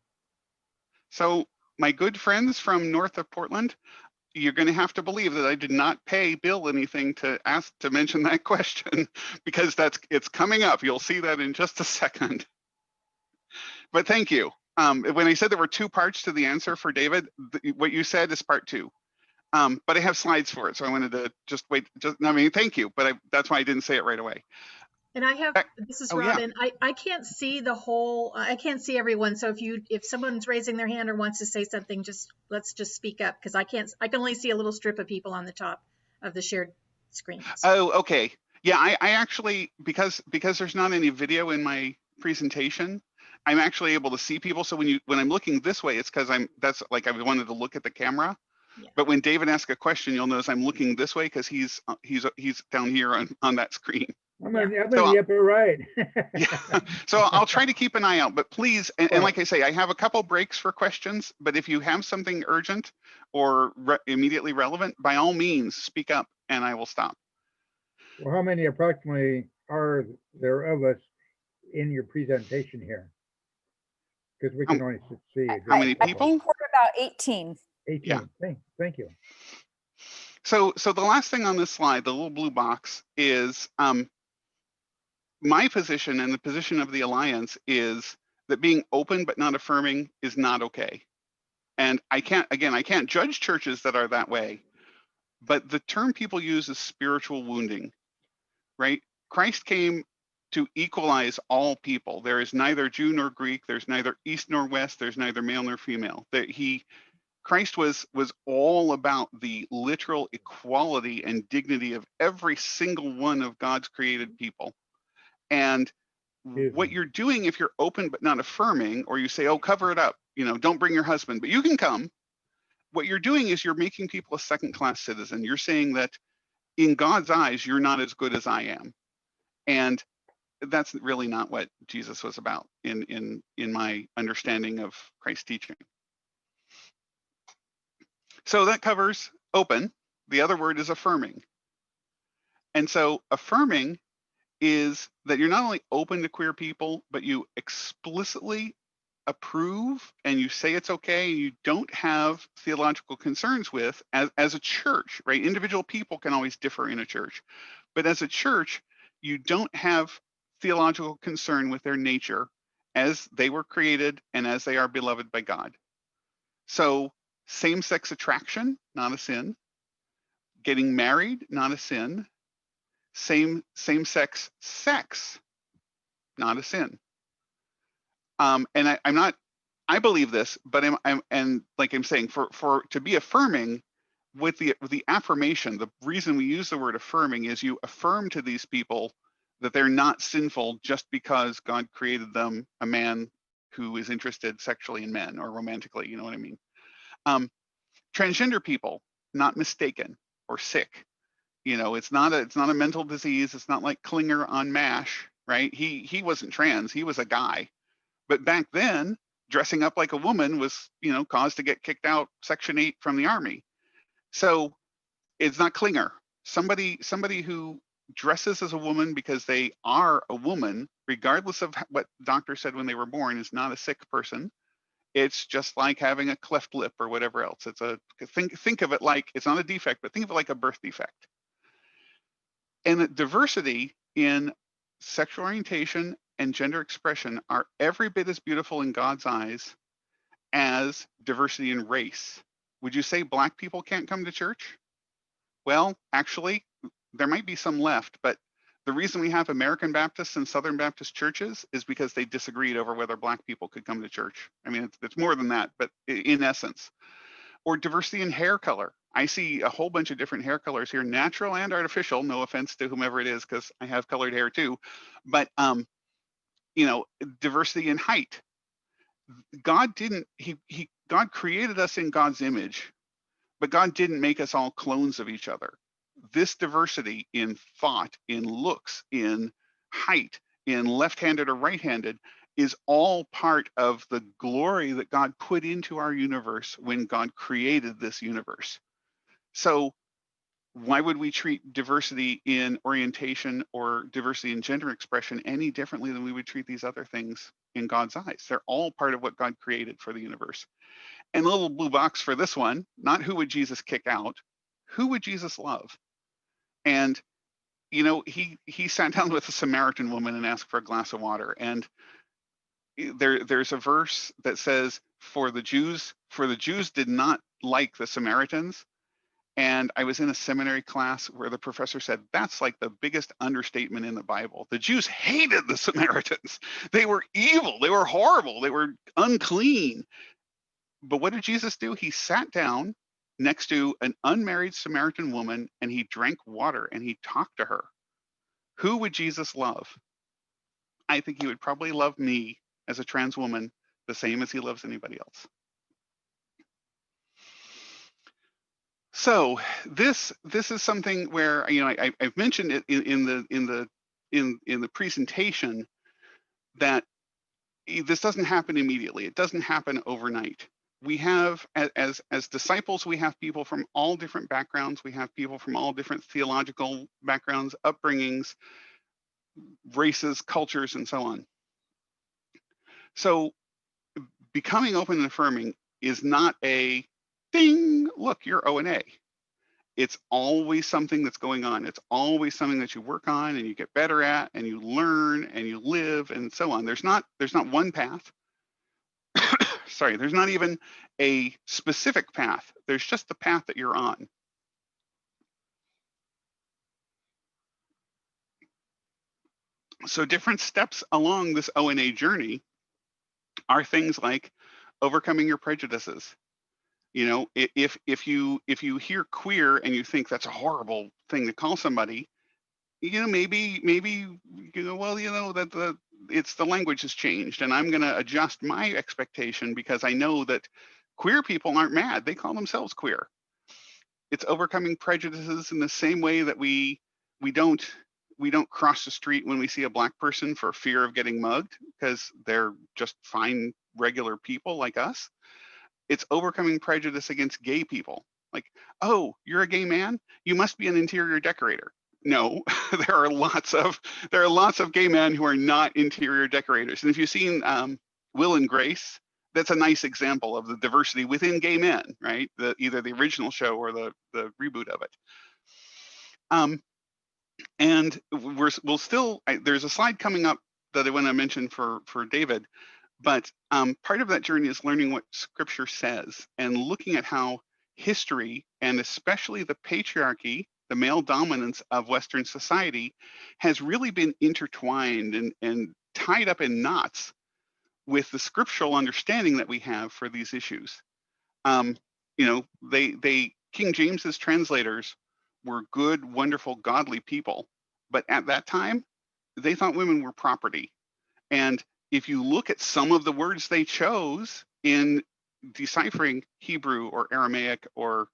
So my good friends from north of Portland, you're going to have to believe that I did not pay Bill anything to ask to mention that question, because it's coming up. You'll see that in just a second. But thank you. When I said there were two parts to the answer for David, what you said is part two. But I have slides for it, so I wanted to just wait. Thank you, but that's why I didn't say it right away. And I have, this is Robin. Yeah. I can't see the whole, I can't see everyone. So if someone's raising their hand or wants to say something, let's just speak up, because I can only see a little strip of people on the top of the shared screen. So. Oh, okay. Yeah, I actually, because there's not any video in my presentation, I'm actually able to see people. So when I'm looking this way, it's because that's like I wanted to look at the camera. Yeah. But when David asks a question, you'll notice I'm looking this way because he's down here on that screen. I'm in the upper right. Yeah. So I'll try to keep an eye out, but please, and like I say, I have a couple breaks for questions, but if you have something urgent or immediately relevant, by all means, speak up and I will stop. Well, how many approximately are there of us in your presentation here? Because we can only see. How many people? We're about 18. 18. Yeah. Thank you. So the last thing on this slide, the little blue box, is my position and the position of the Alliance is that being open but not affirming is not okay. And I can't judge churches that are that way, but the term people use is spiritual wounding, right? Christ came to equalize all people. There is neither Jew nor Greek, there's neither East nor West, there's neither male nor female. Christ was all about the literal equality and dignity of every single one of God's created people. And what you're doing if you're open but not affirming, or you say, oh, cover it up, don't bring your husband, but you can come. What you're doing is you're making people a second-class citizen. You're saying that in God's eyes, you're not as good as I am. And that's really not what Jesus was about in my understanding of Christ's teaching. So that covers open. The other word is affirming. And so affirming is that you're not only open to queer people, but you explicitly approve and you say it's okay, and you don't have theological concerns with as a church, right? Individual people can always differ in a church, but as a church, you don't have theological concern with their nature as they were created and as they are beloved by God. So same-sex attraction, not a sin. Getting married, not a sin. same-sex sex, not a sin. And I believe this, but and like I'm saying, for to be affirming with the affirmation, the reason we use the word affirming is you affirm to these people that they're not sinful just because God created them a man who is interested sexually in men or romantically, you know what I mean? Transgender people, not mistaken or sick. You know, it's not a mental disease. It's not like Klinger on MASH, right? He wasn't trans, he was a guy. But back then, dressing up like a woman was, you know, cause to get kicked out Section 8 from the army. So it's not Klinger. Somebody who dresses as a woman because they are a woman, regardless of what doctor said when they were born, is not a sick person. It's just like having a cleft lip or whatever else. It's a think of it like, it's not a defect, but think of it like a birth defect. And that diversity in sexual orientation and gender expression are every bit as beautiful in God's eyes as diversity in race. Would you say Black people can't come to church? Well, actually, there might be some left, but the reason we have American Baptists and Southern Baptist churches is because they disagreed over whether Black people could come to church. I mean, it's more than that, but in essence. Or diversity in hair color. I see a whole bunch of different hair colors here, natural and artificial. No offense to whomever it is, because I have colored hair too. But you know, diversity in height. God didn't. God created us in God's image, but God didn't make us all clones of each other. This diversity in thought, in looks, in height, in left-handed or right-handed is all part of the glory that God put into our universe when God created this universe. So why would we treat diversity in orientation or diversity in gender expression any differently than we would treat these other things in God's eyes? They're all part of what God created for the universe. And a little blue box for this one, not who would Jesus kick out, who would Jesus love? And, you know, he sat down with a Samaritan woman and asked for a glass of water. And there's a verse that says, for the Jews did not like the Samaritans. And I was in a seminary class where the professor said, that's like the biggest understatement in the Bible. The Jews hated the Samaritans. They were evil. They were horrible. They were unclean. But what did Jesus do? He sat down next to an unmarried Samaritan woman and he drank water and he talked to her. Who would Jesus love? I think he would probably love me as a trans woman the same as he loves anybody else. So this is something where, you know, I've mentioned it in the presentation that this doesn't happen immediately. It doesn't happen overnight. We have, as disciples, we have people from all different backgrounds. We have people from all different theological backgrounds, upbringings, races, cultures, and so on. So becoming open and affirming is not a ding, look, you're O and A. It's always something that's going on. It's always something that you work on and you get better at and you learn and you live and so on. There's not one path. Sorry, there's not even a specific path. There's just the path that you're on. So different steps along this O&A journey are things like overcoming your prejudices. You know, if you hear queer and you think that's a horrible thing to call somebody, you know, maybe you know, well, you know, that the language has changed and I'm going to adjust my expectation because I know that queer people aren't mad. They call themselves queer. It's overcoming prejudices in the same way that we don't cross the street when we see a Black person for fear of getting mugged because they're just fine, regular people like us. It's overcoming prejudice against gay people. Like, oh, you're a gay man? You must be an interior decorator. No, there are lots of gay men who are not interior decorators. And if you've seen Will and Grace, that's a nice example of the diversity within gay men, right? Either the original show or the reboot of it. And we'll still, there's a slide coming up that I want to mention for David, but part of that journey is learning what Scripture says and looking at how history and especially the patriarchy the male dominance of Western society has really been intertwined and tied up in knots with the scriptural understanding that we have for these issues. You know, King James's translators were good, wonderful, godly people, but at that time, they thought women were property. And if you look at some of the words they chose in deciphering Hebrew or Aramaic or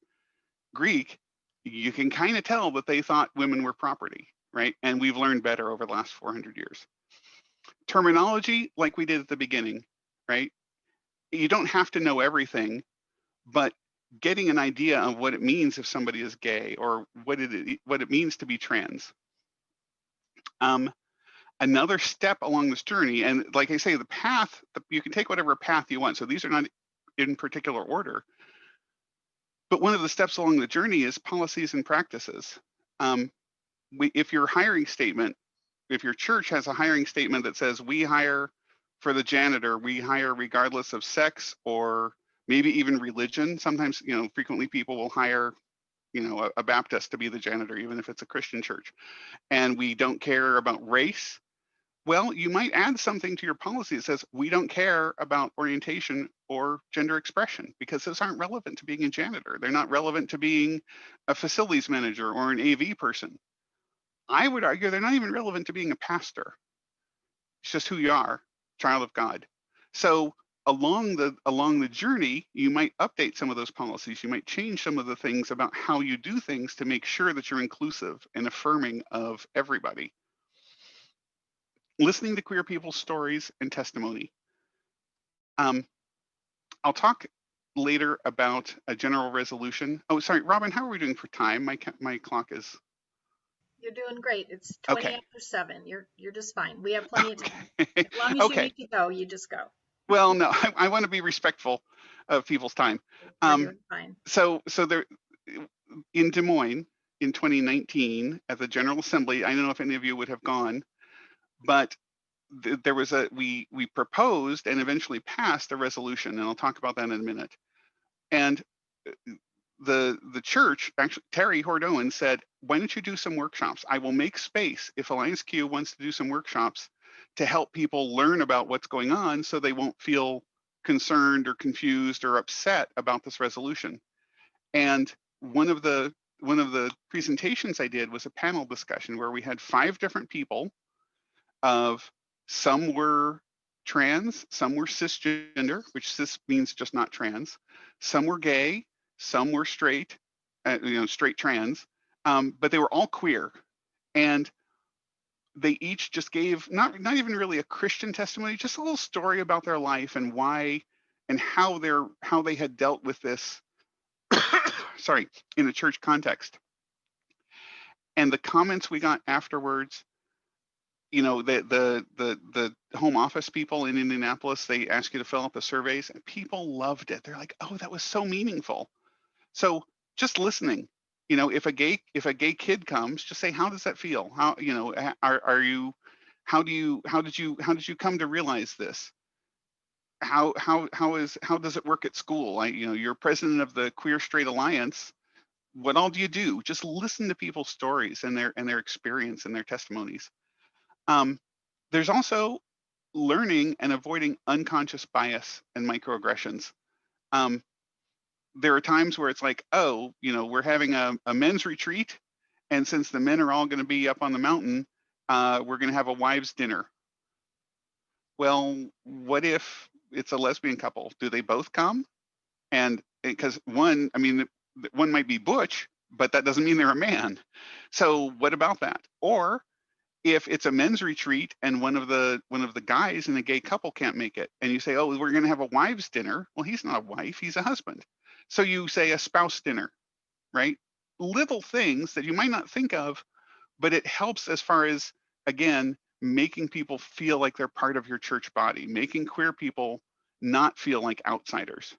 Greek, you can kind of tell that they thought women were property, right? And we've learned better over the last 400 years. Terminology, like we did at the beginning, right? You don't have to know everything, but getting an idea of what it means if somebody is gay or what it means to be trans. Another step along this journey, and like I say, the path, you can take whatever path you want. So these are not in particular order, but one of the steps along the journey is policies and practices. If your hiring statement, if your church has a hiring statement that says we hire for the janitor, we hire regardless of sex or maybe even religion. Sometimes, you know, frequently people will hire, you know, a Baptist to be the janitor, even if it's a Christian church. And we don't care about race. Well, you might add something to your policy that says we don't care about orientation or gender expression because those aren't relevant to being a janitor. They're not relevant to being a facilities manager or an AV person. I would argue they're not even relevant to being a pastor. It's just who you are, child of God. So along the journey, you might update some of those policies. You might change some of the things about how you do things to make sure that you're inclusive and affirming of everybody. Listening to queer people's stories and testimony. I'll talk later about a general resolution. Oh, sorry, Robin, how are we doing for time? My clock is. You're doing great. It's 20 Okay. after 7. You're just fine. We have plenty of time. Okay. As long as you Okay. need to go, you just go. Well, no, I want to be respectful of people's time. You're doing fine. So there, in Des Moines in 2019 at the General Assembly, I don't know if any of you would have gone, but there was we proposed and eventually passed a resolution, and I'll talk about that in a minute. And the church, actually, Terry Hordoan said, why don't you do some workshops? I will make space if AllianceQ wants to do some workshops to help people learn about what's going on so they won't feel concerned or confused or upset about this resolution. And one of the presentations I did was a panel discussion where we had 5 different people of some were trans, some were cisgender, which cis means just not trans, some were gay, some were straight, straight trans, but they were all queer. And they each just gave not even really a Christian testimony, just a little story about their life and why and how they had dealt with this sorry, in a church context. And the comments we got afterwards, you know, the home office people in Indianapolis, they ask you to fill out the surveys and people loved it. They're like, oh, that was so meaningful. So just listening, you know, if a gay kid comes, just say, how does that feel? How, you know, how did you come to realize this? How does it work at school? You're president of the Queer Straight Alliance. What all do you do? Just listen to people's stories and their experience and their testimonies. There's also learning and avoiding unconscious bias and microaggressions. There are times where it's like, oh, you know, we're having a men's retreat, and since the men are all going to be up on the mountain, we're going to have a wives' dinner. Well, what if it's a lesbian couple? Do they both come? And because one might be butch, but that doesn't mean they're a man. So what about that? Or if it's a men's retreat and one of the guys in a gay couple can't make it, and you say, oh, we're going to have a wives' dinner. Well, he's not a wife, he's a husband. So you say a spouse dinner, right? Little things that you might not think of, but it helps as far as, again, making people feel like they're part of your church body, making queer people not feel like outsiders.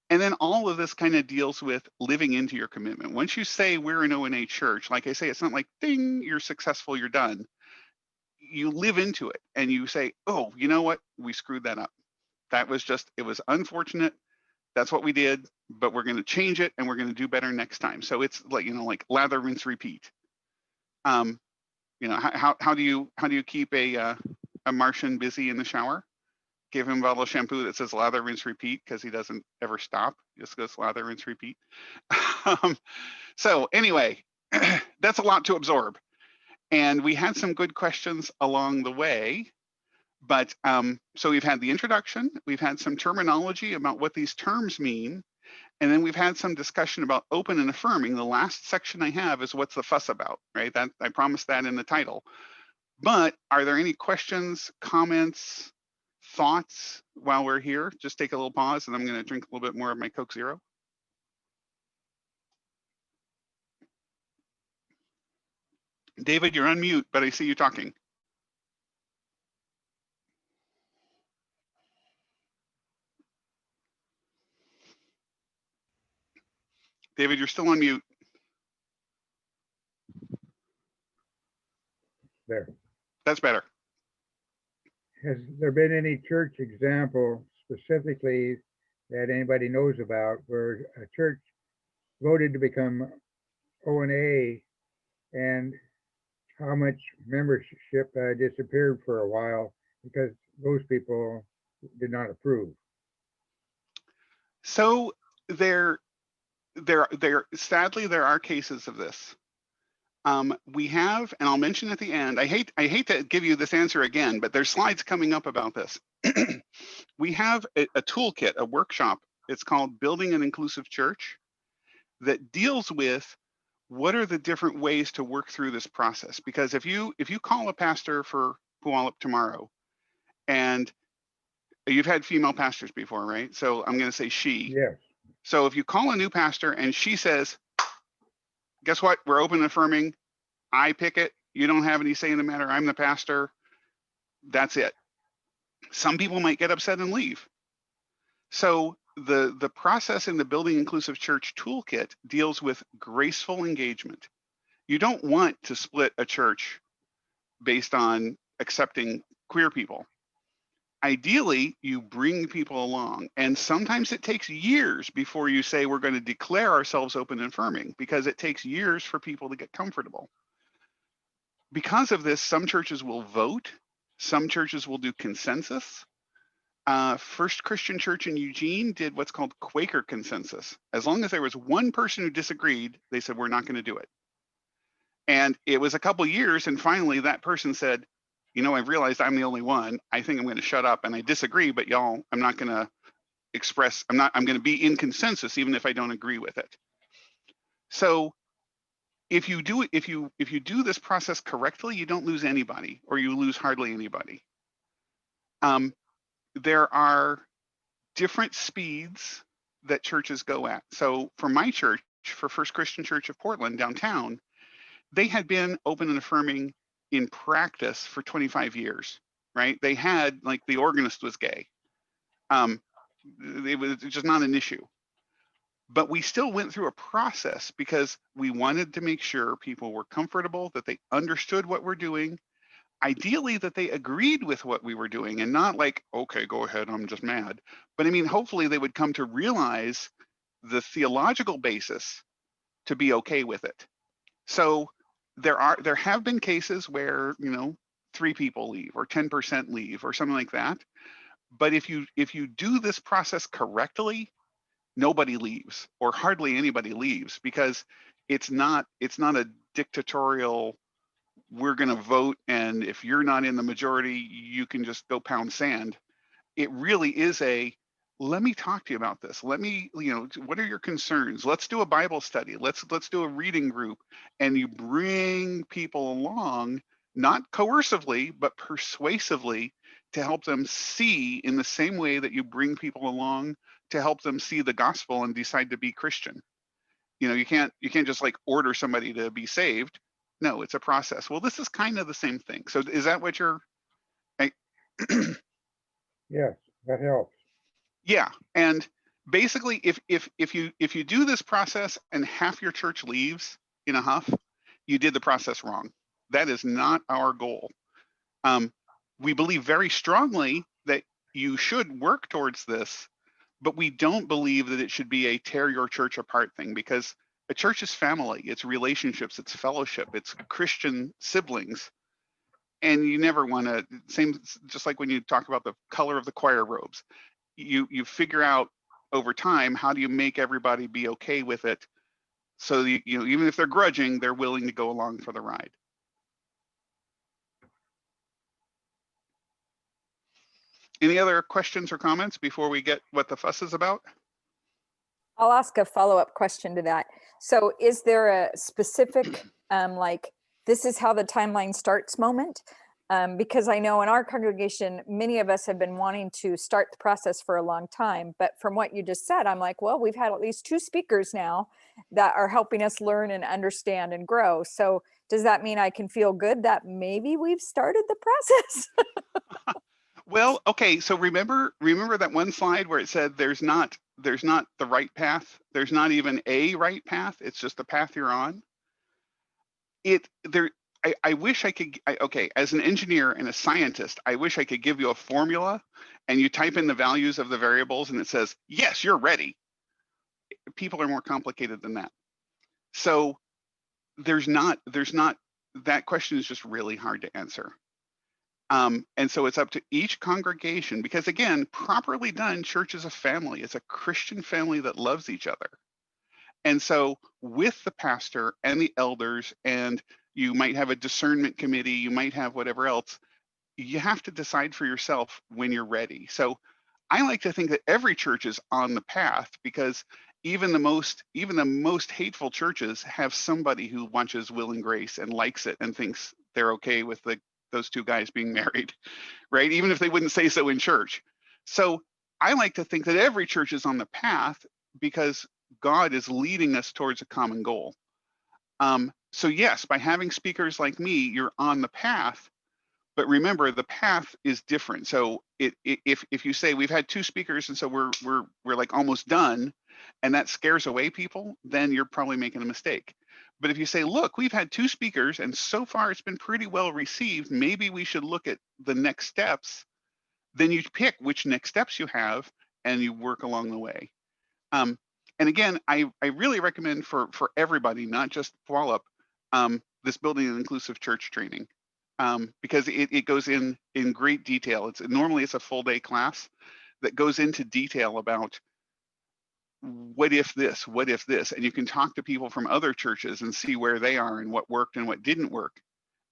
And then all of this kind of deals with living into your commitment. Once you say we're an O&A church, like I say, it's not like, ding, you're successful, you're done. You live into it and you say, oh, you know what? We screwed that up. It was unfortunate. That's what we did, but we're going to change it and we're going to do better next time. So it's like, like lather, rinse, repeat. How do you keep a Martian busy in the shower? Give him a bottle of shampoo that says lather, rinse, repeat, because he doesn't ever stop. Just goes lather, rinse, repeat. So anyway, that's a lot to absorb. And we had some good questions along the way. But so we've had the introduction, we've had some terminology about what these terms mean, and then we've had some discussion about open and affirming. The last section I have is what's the fuss about, right? That I promised that in the title. But are there any questions, comments, thoughts while we're here? Just take a little pause and I'm going to drink a little bit more of my Coke Zero. David, you're on mute, but I see you talking. David, you're still on mute. There. That's better. Has there been any church example specifically that anybody knows about where a church voted to become O&A and how much membership disappeared for a while because those people did not approve? So sadly, there are cases of this. We have, and I'll mention at the end, I hate to give you this answer again, but there's slides coming up about this. We have a toolkit, a workshop. It's called Building an Inclusive Church that deals with what are the different ways to work through this process. Because if you call a pastor for Puyallup tomorrow, and you've had female pastors before, right? So I'm going to say she. Yes. So if you call a new pastor and she says, guess what? We're open and affirming. I pick it. You don't have any say in the matter. I'm the pastor. That's it. Some people might get upset and leave. So the process in the Building Inclusive Church toolkit deals with graceful engagement. You don't want to split a church based on accepting queer people. Ideally, you bring people along, and sometimes it takes years before you say we're going to declare ourselves open and affirming, because it takes years for people to get comfortable. Because of this, some churches will vote, some churches will do consensus. First Christian Church in Eugene did what's called Quaker consensus. As long as there was one person who disagreed, they said, we're not going to do it. And it was a couple years, and finally that person said, I've realized I'm the only one. I think I'm going to shut up, and I disagree, but y'all, I'm not going to express, I'm going to be in consensus, even if I don't agree with it. So if you do this process correctly, you don't lose anybody, or you lose hardly anybody. There are different speeds that churches go at. So for my church, for First Christian Church of Portland downtown, they had been open and affirming in practice for 25 years, right? They had, like, the organist was gay. It was just not an issue. But we still went through a process because we wanted to make sure people were comfortable, that they understood what we're doing, ideally that they agreed with what we were doing, and not like, okay, go ahead, I'm just mad. But I mean, hopefully they would come to realize the theological basis to be okay with it. So there have been cases where 3 people leave or 10% leave or something like that. But if you do this process correctly, nobody leaves, or hardly anybody leaves, because it's not a dictatorial, we're going to vote, and if you're not in the majority, you can just go pound sand. It really is let me talk to you about this. Let me, what are your concerns? Let's do a Bible study. Let's do a reading group. And you bring people along, not coercively, but persuasively, to help them see in the same way that you bring people along to help them see the gospel and decide to be Christian. You can't just like order somebody to be saved. No, it's a process. Well, this is kind of the same thing. So is that what you're? Yes, that helps. Yeah, and basically, if you do this process and half your church leaves in a huff, you did the process wrong. That is not our goal. We believe very strongly that you should work towards this, but we don't believe that it should be a tear your church apart thing, because a church is family, it's relationships, it's fellowship, it's Christian siblings. And you never want to, same, just like when you talk about the color of the choir robes, you figure out over time, how do you make everybody be okay with it? So you know, even if they're grudging, they're willing to go along for the ride. Any other questions or comments before we get what the fuss is about? I'll ask a follow-up question to that. So is there a specific, like, this is how the timeline starts moment? Because I know in our congregation, many of us have been wanting to start the process for a long time. But from what you just said, I'm like, well, we've had at least 2 speakers now that are helping us learn and understand and grow. So does that mean I can feel good that maybe we've started the process? Well, okay, so remember that one slide where it said there's not the right path. There's not even a right path. It's just the path you're on. I wish I could, okay, as an engineer and a scientist, I wish I could give you a formula and you type in the values of the variables and it says, yes, you're ready. People are more complicated than that. So there's not, that question is just really hard to answer. And so it's up to each congregation, because again, properly done, church is a family. It's a Christian family that loves each other. And so with the pastor and the elders, and you might have a discernment committee, you might have whatever else, you have to decide for yourself when you're ready. So I like to think that every church is on the path, because even the most hateful churches have somebody who watches Will and Grace and likes it and thinks they're okay with those 2 guys being married, right? Even if they wouldn't say so in church. So I like to think that every church is on the path because God is leading us towards a common goal. So yes, by having speakers like me, you're on the path, but remember the path is different. So if you say we've had 2 speakers and so we're like almost done, and that scares away people, then you're probably making a mistake. But if you say, look, we've had 2 speakers and so far it's been pretty well received, maybe we should look at the next steps, then you pick which next steps you have and you work along the way. And again, I really recommend for everybody, not just Puyallup, this building an inclusive church training, because it goes in great detail. Normally it's a full day class that goes into detail about what if this, and you can talk to people from other churches and see where they are and what worked and what didn't work,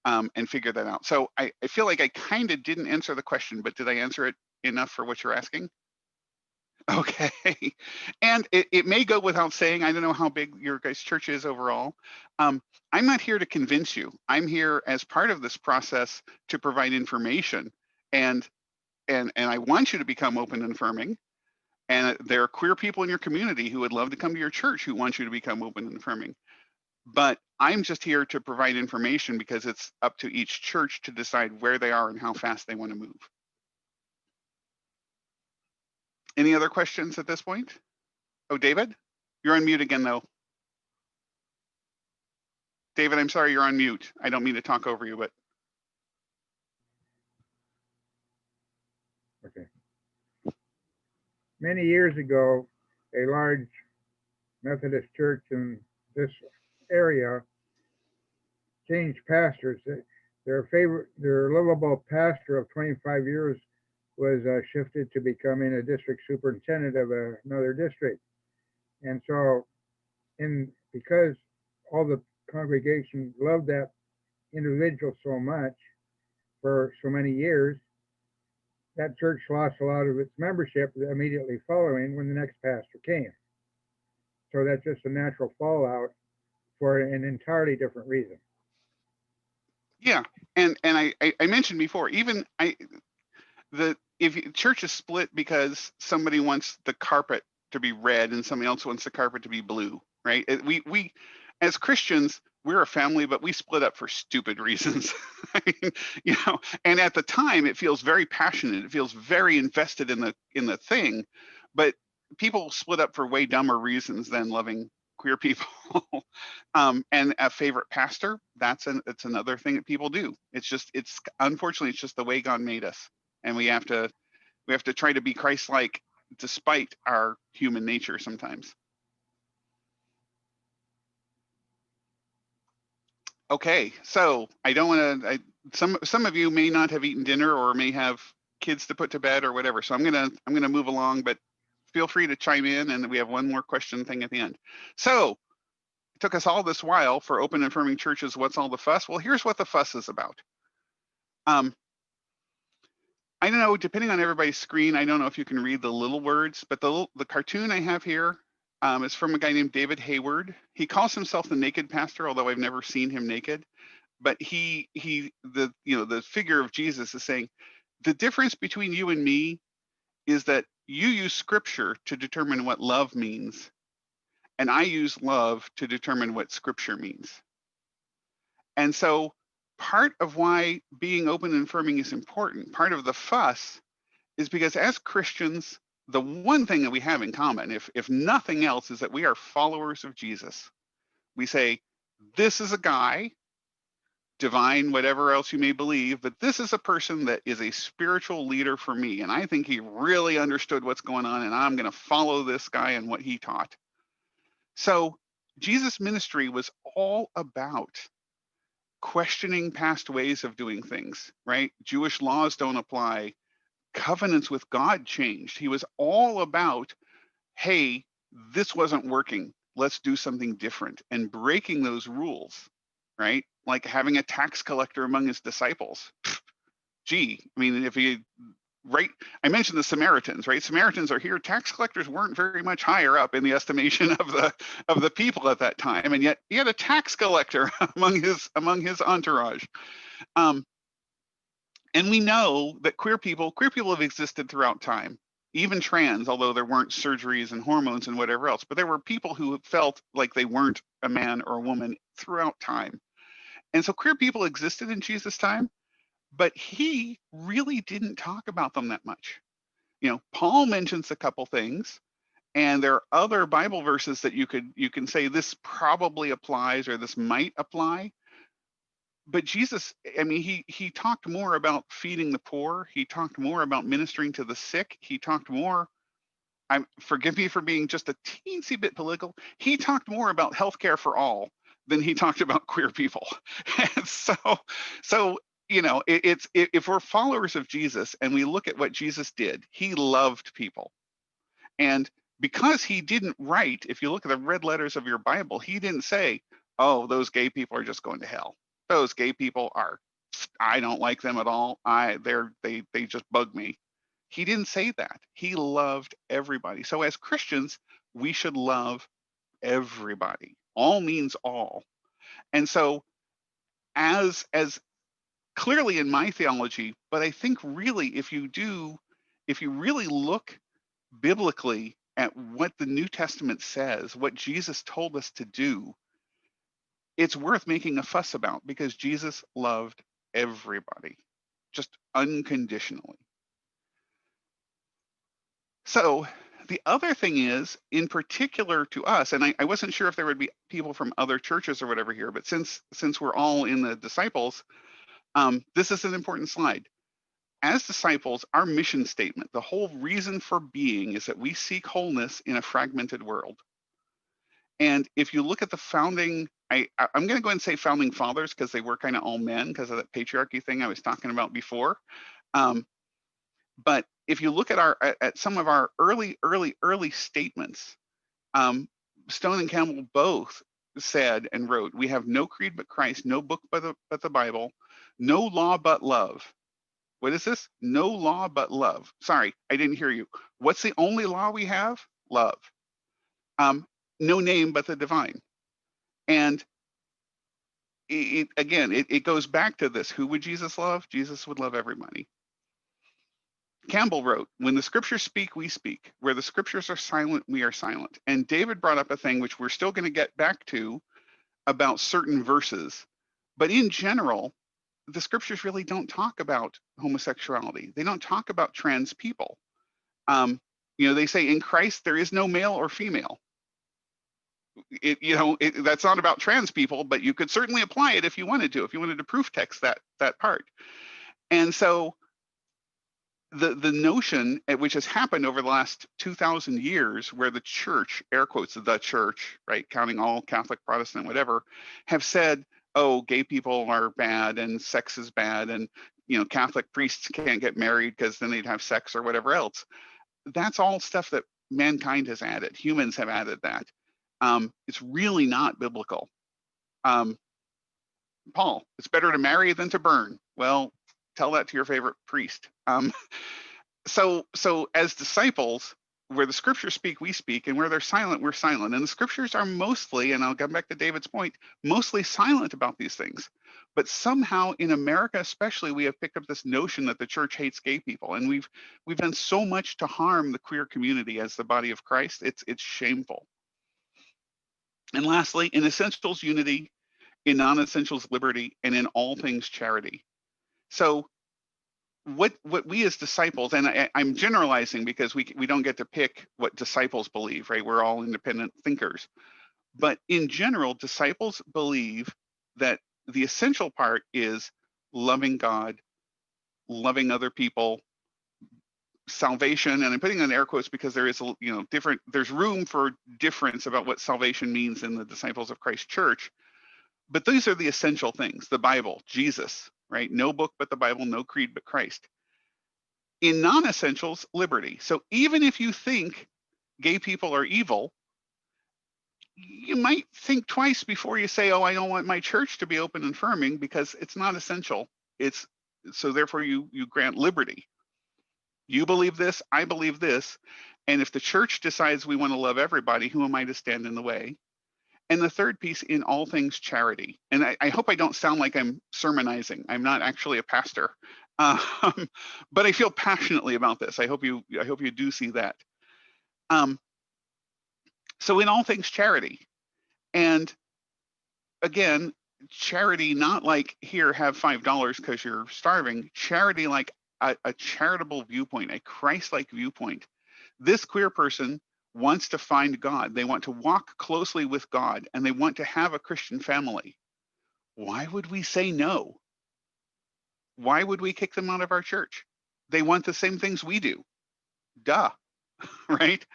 and figure that out. So I feel like I kind of didn't answer the question, but did I answer it enough for what you're asking? Okay. And it may go without saying, I don't know how big your guys' church is overall. I'm not here to convince you. I'm here as part of this process to provide information, and I want you to become open and affirming. And there are queer people in your community who would love to come to your church who want you to become open and affirming. But I'm just here to provide information because it's up to each church to decide where they are and how fast they want to move. Any other questions at this point? Oh, David, you're on mute again, though. David, I'm sorry, you're on mute. I don't mean to talk over you, but. Okay. Many years ago, a large Methodist church in this area changed pastors. Their livable pastor of 25 years was shifted to becoming a district superintendent of another district. And so, because all the congregation loved that individual so much for so many years, that church lost a lot of its membership immediately following when the next pastor came. So that's just a natural fallout for an entirely different reason. Yeah, and I mentioned before, even if church is split because somebody wants the carpet to be red and somebody else wants the carpet to be blue, right? We as Christians, we're a family, but we split up for stupid reasons. I mean, you know, and at the time it feels very passionate. It feels very invested in the thing, but people split up for way dumber reasons than loving queer people. And a favorite pastor, it's another thing that people do. Unfortunately, it's just the way God made us. And we have to try to be Christ-like despite our human nature sometimes. Okay, so I don't want to. Some of you may not have eaten dinner or may have kids to put to bed or whatever. So I'm gonna move along, but feel free to chime in, and we have one more question thing at the end. So it took us all this while for open and affirming churches. What's all the fuss? Well, here's what the fuss is about. I don't know, depending on everybody's screen, I don't know if you can read the little words, but the cartoon I have here is from a guy named David Hayward. He calls himself the Naked Pastor, although I've never seen him naked. But the figure of Jesus is saying, the difference between you and me is that you use scripture to determine what love means, and I use love to determine what scripture means. And so part of why being open and affirming is important, part of the fuss, is because as Christians, the one thing that we have in common, if nothing else, is that we are followers of Jesus. We say, this is a guy, divine, whatever else you may believe, but this is a person that is a spiritual leader for me, and I think he really understood what's going on, and I'm going to follow this guy and what he taught. So Jesus' ministry was all about questioning past ways of doing things, right? Jewish laws don't apply. Covenants with God changed. He was all about, hey, this wasn't working. Let's do something different, and breaking those rules, right? Like having a tax collector among his disciples. Gee, I mean, I mentioned the Samaritans, right? Samaritans are here. Tax collectors weren't very much higher up in the estimation of the people at that time, and yet he had a tax collector among his entourage. And we know that queer people have existed throughout time, even trans, although there weren't surgeries and hormones and whatever else. But there were people who felt like they weren't a man or a woman throughout time. And so queer people existed in Jesus' time, but he really didn't talk about them that much. Paul mentions a couple things, and there are other Bible verses that you can say this probably applies or this might apply. But Jesus, I mean, he talked more about feeding the poor. He talked more about ministering to the sick. He talked more, forgive me for being just a teensy bit political, he talked more about healthcare for all than he talked about queer people. And so if we're followers of Jesus and we look at what Jesus did, he loved people. And because he didn't write, if you look at the red letters of your Bible, he didn't say, oh, those gay people are just going to hell. Those gay people I don't like them at all. They just bug me. He didn't say that. He loved everybody. So as Christians, we should love everybody. All means all. And so as clearly in my theology, but I think really if you really look biblically at what the New Testament says, what Jesus told us to do, it's worth making a fuss about, because Jesus loved everybody, just unconditionally. So the other thing is, in particular to us, and I wasn't sure if there would be people from other churches or whatever here, but since we're all in the disciples, this is an important slide. As disciples, our mission statement, the whole reason for being, is that we seek wholeness in a fragmented world. And if you look at the founding, I'm going to go ahead and say founding fathers, because they were kind of all men because of that patriarchy thing I was talking about before. But if you look at some of our early statements, Stone and Campbell both said and wrote, we have no creed but Christ, no book but the Bible, no law but love. What is this? No law but love. Sorry, I didn't hear you. What's the only law we have? Love. No name but the divine. And it goes back to this. Who would Jesus love? Jesus would love everybody. Campbell wrote, when the scriptures speak, we speak. Where the scriptures are silent, we are silent. And David brought up a thing which we're still going to get back to about certain verses. But in general, the scriptures really don't talk about homosexuality. They don't talk about trans people. They say in Christ, there is no male or female. That's not about trans people, but you could certainly apply it if you wanted to proof text that part. And so the notion which has happened over the last 2,000 years, where the church, air quotes, the church, right, counting all Catholic, Protestant, whatever, have said, oh, gay people are bad and sex is bad, and Catholic priests can't get married because then they'd have sex or whatever else. That's all stuff that mankind has added. Humans have added that. It's really not biblical. Paul, it's better to marry than to burn. Well, tell that to your favorite priest. So as disciples, where the scriptures speak, we speak, and where they're silent, we're silent. And the scriptures are mostly, and I'll come back to David's point, mostly silent about these things. But somehow in America especially, we have picked up this notion that the church hates gay people. And we've done so much to harm the queer community as the body of Christ. It's shameful. And lastly, in essentials, unity, in non-essentials, liberty, and in all things, charity. So what we as disciples, and I'm generalizing because we don't get to pick what disciples believe, right? We're all independent thinkers. But in general, disciples believe that the essential part is loving God, loving other people, salvation, and I'm putting in air quotes because there is there's room for difference about what salvation means in the Disciples of Christ Church. But these are the essential things: the Bible, Jesus, right? No book but the Bible, no creed but Christ. In non-essentials, liberty. So even if you think gay people are evil, you might think twice before you say, oh, I don't want my church to be open and affirming, because it's not essential. So therefore you grant liberty. You believe this, I believe this. And if the church decides we want to love everybody, who am I to stand in the way? And the third piece, in all things, charity. And I hope I don't sound like I'm sermonizing. I'm not actually a pastor, but I feel passionately about this. I hope you do see that. So in all things, charity. And again, charity, not like, here, have $5 because you're starving. Charity like a charitable viewpoint, a Christ-like viewpoint. This queer person wants to find God. They want to walk closely with God, and they want to have a Christian family. Why would we say no? Why would we kick them out of our church? They want the same things we do. Duh, right?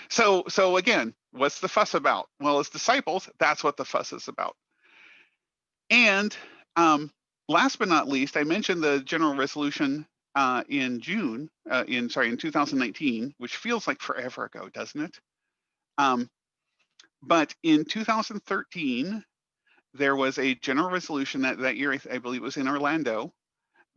So again, what's the fuss about? Well, as disciples, that's what the fuss is about. And last but not least, I mentioned the general resolution in 2019, which feels like forever ago, doesn't it? But in 2013, there was a general resolution that year, I believe it was in Orlando,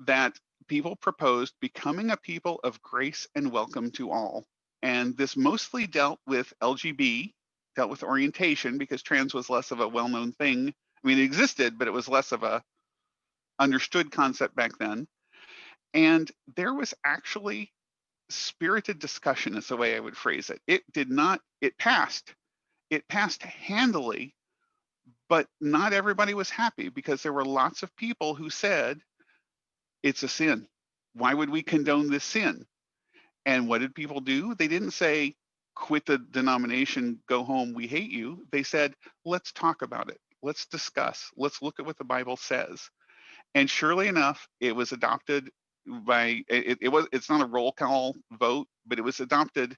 that people proposed becoming a people of grace and welcome to all. And this mostly dealt with LGB, dealt with orientation, because trans was less of a well-known thing. I mean, it existed, but it was less of a understood concept back then. And there was actually spirited discussion, is the way I would phrase it. It passed handily, but not everybody was happy, because there were lots of people who said, it's a sin. Why would we condone this sin? And what did people do? They didn't say, quit the denomination, go home, we hate you. They said, let's talk about it. Let's discuss. Let's look at what the Bible says. And surely enough, it was adopted by, it's not a roll call vote, but it was adopted,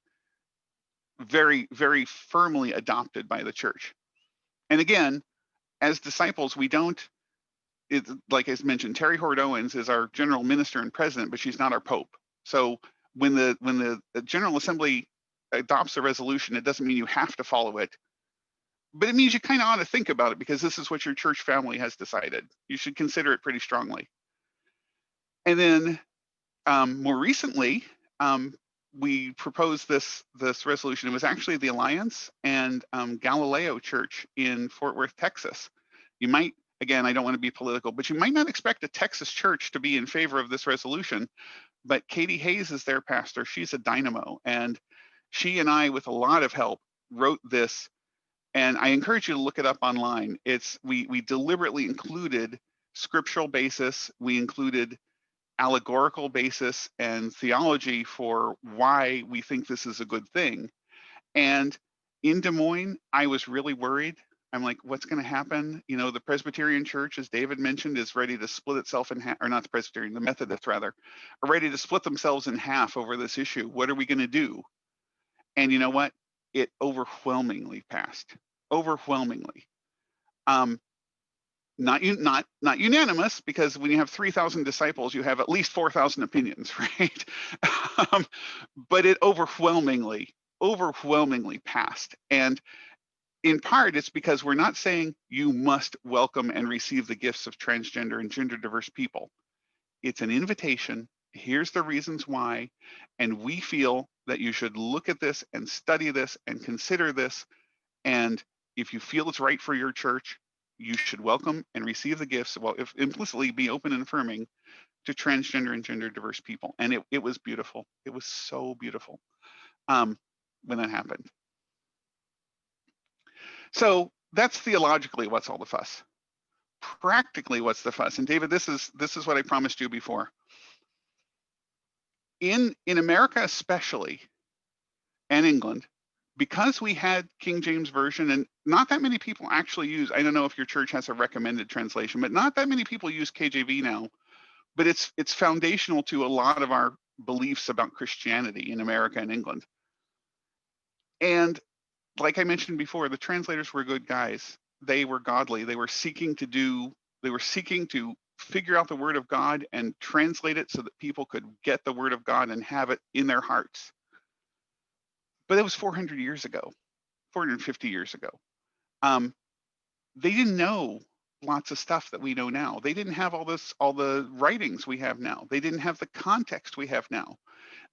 very, very firmly adopted by the church. And again, as disciples, we don't, like I mentioned, Terry Hord Owens is our general minister and president, but she's not our pope. So when the General Assembly adopts a resolution, it doesn't mean you have to follow it, but it means you kind of ought to think about it, because this is what your church family has decided. You should consider it pretty strongly. And then more recently, we proposed this resolution. It was actually the Alliance and Galileo Church in Fort Worth, Texas. You might, again, I don't want to be political, but you might not expect a Texas church to be in favor of this resolution. But Katie Hayes is their pastor. She's a dynamo. And she and I, with a lot of help, wrote this. And I encourage you to look it up online. We deliberately included scriptural basis. We included allegorical basis and theology for why we think this is a good thing. And in Des Moines, I was really worried I'm like, what's going to happen? You know, the Presbyterian Church, as David mentioned, is ready to split itself in half, or not the Presbyterian, the Methodists rather, are ready to split themselves in half over this issue. What are we going to do? And you know what? It overwhelmingly passed. Overwhelmingly. Not unanimous, because when you have 3,000 disciples, you have at least 4,000 opinions, right? But it overwhelmingly passed. And in part, it's because we're not saying you must welcome and receive the gifts of transgender and gender diverse people. It's an invitation. Here's the reasons why. And we feel that you should look at this and study this and consider this. And if you feel it's right for your church, you should welcome and receive the gifts, well, if implicitly be open and affirming to transgender and gender diverse people. And it was beautiful. It was so beautiful when that happened. So that's theologically what's all the fuss. Practically, what's the fuss? And David, this is what I promised you before. In America especially, and England, because we had King James Version, and not that many people actually use, I don't know if your church has a recommended translation, but not that many people use KJV now, but it's foundational to a lot of our beliefs about Christianity in America and England. And like I mentioned before, the translators were good guys. They were godly. They were seeking to figure out the word of God and translate it so that people could get the word of God and have it in their hearts. But it was 400 years ago, 450 years ago. They didn't know lots of stuff that we know now. They didn't have all the writings we have now. They didn't have the context we have now.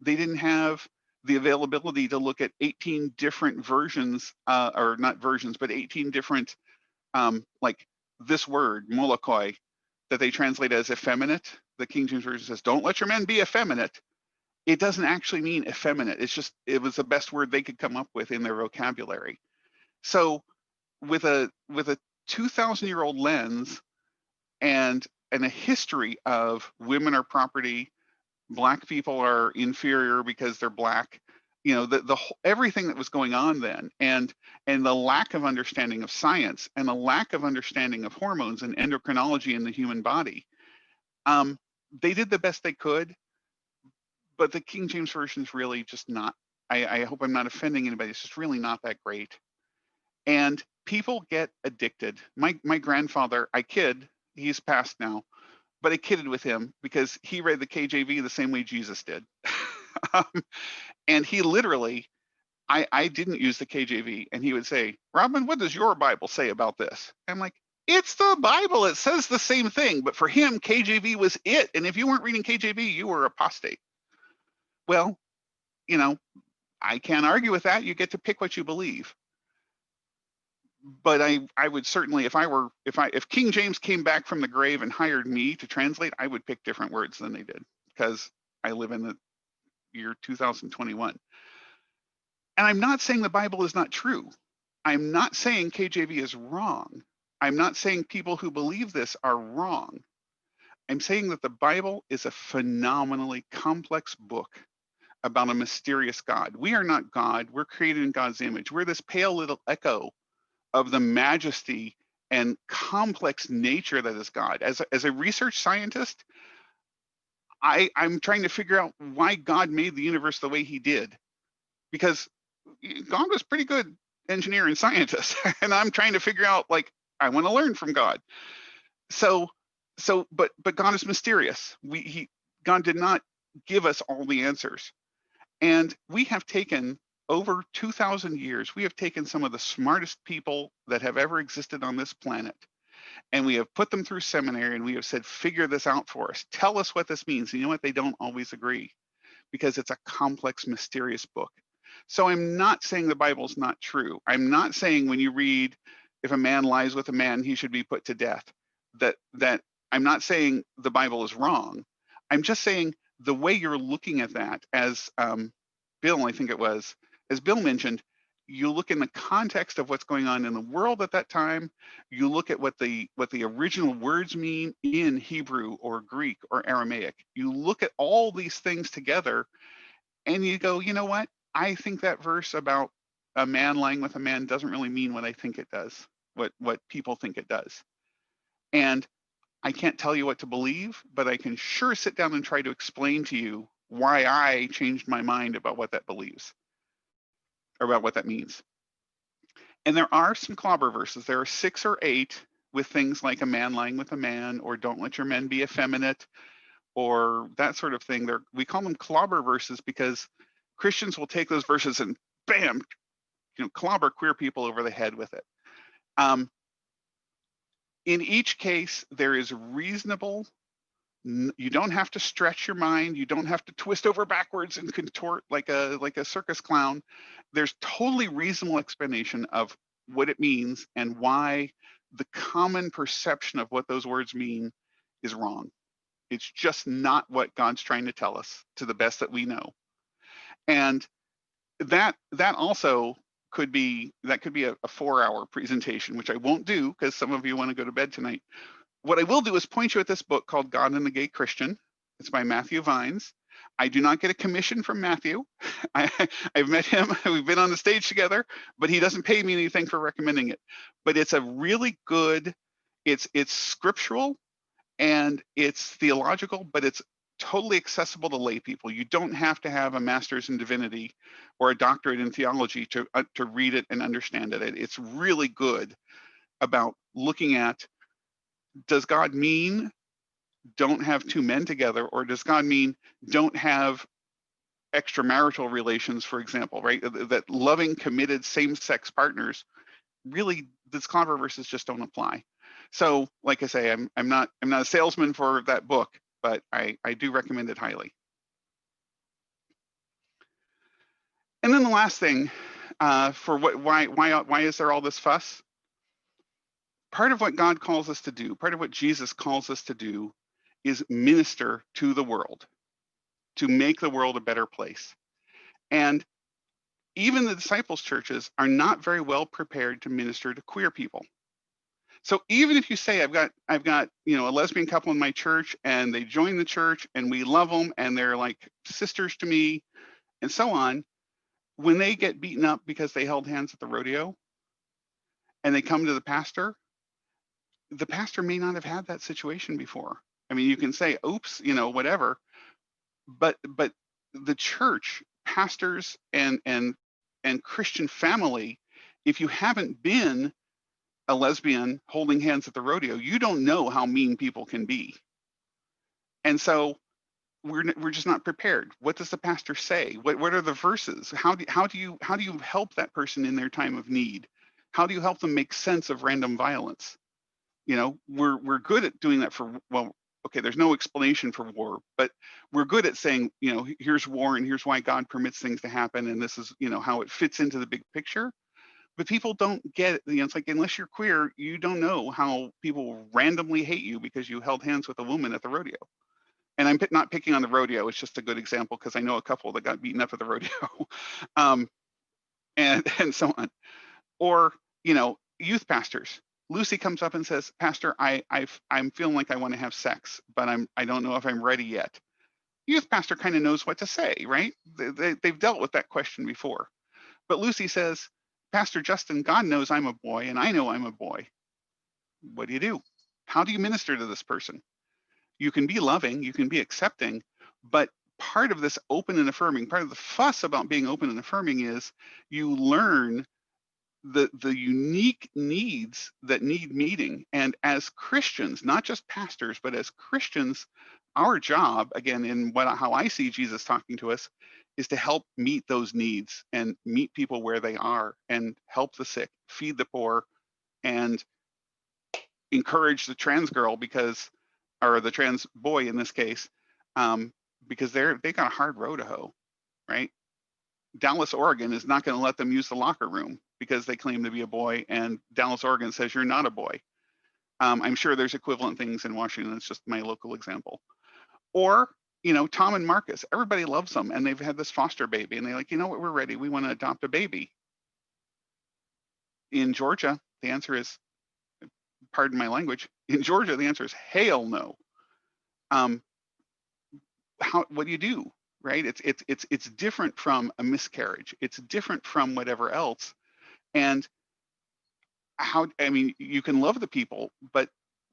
They didn't have the availability to look at 18 different versions, or not versions, but 18 different, like this word, molokoi, that they translate as effeminate. The King James Version says, don't let your men be effeminate. It doesn't actually mean effeminate. It's just, it was the best word they could come up with in their vocabulary. So with a 2,000-year-old lens and a history of women are property, Black people are inferior because they're Black, you know, the everything that was going on then, and the lack of understanding of science and the lack of understanding of hormones and endocrinology in the human body, they did the best they could. But the King James Version is really just not, I hope I'm not offending anybody, it's just really not that great. And people get addicted. My grandfather, I kid, he's passed now, but I kidded with him because he read the KJV the same way Jesus did. And he literally, I didn't use the KJV, and he would say, Robin, what does your Bible say about this? I'm like, it's the Bible, it says the same thing, but for him, KJV was it. And if you weren't reading KJV, you were apostate. Well, you know, I can't argue with that. You get to pick what you believe. But I would certainly, if King James came back from the grave and hired me to translate, I would pick different words than they did, because I live in the year 2021. And I'm not saying the Bible is not true. I'm not saying KJV is wrong. I'm not saying people who believe this are wrong. I'm saying that the Bible is a phenomenally complex book about a mysterious God. We are not God. We're created in God's image. We're this pale little echo of the majesty and complex nature that is God. As a research scientist, I'm trying to figure out why God made the universe the way he did, because God was pretty good engineer and scientist, and I'm trying to figure out, like, I want to learn from God. But God is mysterious. God did not give us all the answers. And we have taken, over 2,000 years, we have taken some of the smartest people that have ever existed on this planet, and we have put them through seminary, and we have said, figure this out for us. Tell us what this means. And you know what? They don't always agree, because it's a complex, mysterious book. So I'm not saying the Bible's not true. I'm not saying when you read, if a man lies with a man, he should be put to death. That I'm not saying the Bible is wrong. I'm just saying the way you're looking at that, as Bill, I think it was, as Bill mentioned, you look in the context of what's going on in the world at that time. You look at what the original words mean in Hebrew or Greek or Aramaic. You look at all these things together, and you go, you know what? I think that verse about a man lying with a man doesn't really mean what I think it does. what people think it does. And I can't tell you what to believe, but I can sure sit down and try to explain to you why I changed my mind about what that believes or about what that means. And there are some clobber verses. There are 6 or 8 with things like a man lying with a man, or don't let your men be effeminate, or that sort of thing. We call them clobber verses because Christians will take those verses and bam, clobber queer people over the head with it. In each case, there is reasonable. You don't have to stretch your mind. You don't have to twist over backwards and contort like a circus clown. There's totally reasonable explanation of what it means and why the common perception of what those words mean is wrong. It's just not what God's trying to tell us, to the best that we know. And that also could be a 4-hour presentation, which I won't do because some of you want to go to bed tonight. What I will do is point you at this book called God and the Gay Christian. It's by Matthew Vines. I do not get a commission from Matthew. I've met him. We've been on the stage together, but he doesn't pay me anything for recommending it. But it's a really good, it's scriptural and it's theological, but it's totally accessible to lay people. You don't have to have a master's in divinity or a doctorate in theology to read it and understand it. It's really good about looking at, does God mean don't have 2 men together, or does God mean don't have extramarital relations, for example, right? That loving, committed, same-sex partners, really, these clobber verses just don't apply. So, like I say, I'm not a salesman for that book, but I do recommend it highly. And then the last thing, for why is there all this fuss? Part of what God calls us to do, part of what Jesus calls us to do, is minister to the world, to make the world a better place. And even the disciples' churches are not very well prepared to minister to queer people. So even if you say, I've got a lesbian couple in my church and they join the church and we love them and they're like sisters to me and so on, when they get beaten up because they held hands at the rodeo and they come to the pastor may not have had that situation before. I mean, you can say, oops, whatever, but the church, pastors and Christian family, if you haven't been a lesbian holding hands at the rodeo, you don't know how mean people can be. And so we're just not prepared. What does the pastor say? What are the verses? How do you help that person in their time of need? How do you help them make sense of random violence? We're good at doing that for, well, okay, there's no explanation for war, but we're good at saying, here's war and here's why God permits things to happen, and this is, how it fits into the big picture. But people don't get it. It's like, unless you're queer, you don't know how people randomly hate you because you held hands with a woman at the rodeo. And I'm not picking on the rodeo. It's just a good example because I know a couple that got beaten up at the rodeo, and so on. Or, youth pastors. Lucy comes up and says, Pastor, I'm feeling like I want to have sex, but I don't know if I'm ready yet. Youth pastor kind of knows what to say, right? They've dealt with that question before. But Lucy says, Pastor Justin, God knows I'm a boy and I know I'm a boy. What do? How do you minister to this person? You can be loving, you can be accepting, but part of this open and affirming, part of the fuss about being open and affirming is you learn the unique needs that need meeting. And as Christians, not just pastors, but as Christians, our job, again, in how I see Jesus talking to us, is to help meet those needs and meet people where they are and help the sick, feed the poor, and encourage the trans girl or the trans boy in this case, because they got a hard row to hoe, right? Dallas, Oregon is not going to let them use the locker room because they claim to be a boy, and Dallas, Oregon says you're not a boy. I'm sure there's equivalent things in Washington. It's just my local example. Or, Tom and Marcus, everybody loves them, and they've had this foster baby, and they're like, what, we're ready. We want to adopt a baby. In Georgia, the answer is, pardon my language, in Georgia, the answer is hell no. What do you do, right? It's different from a miscarriage. It's different from whatever else. And I mean, you can love the people, but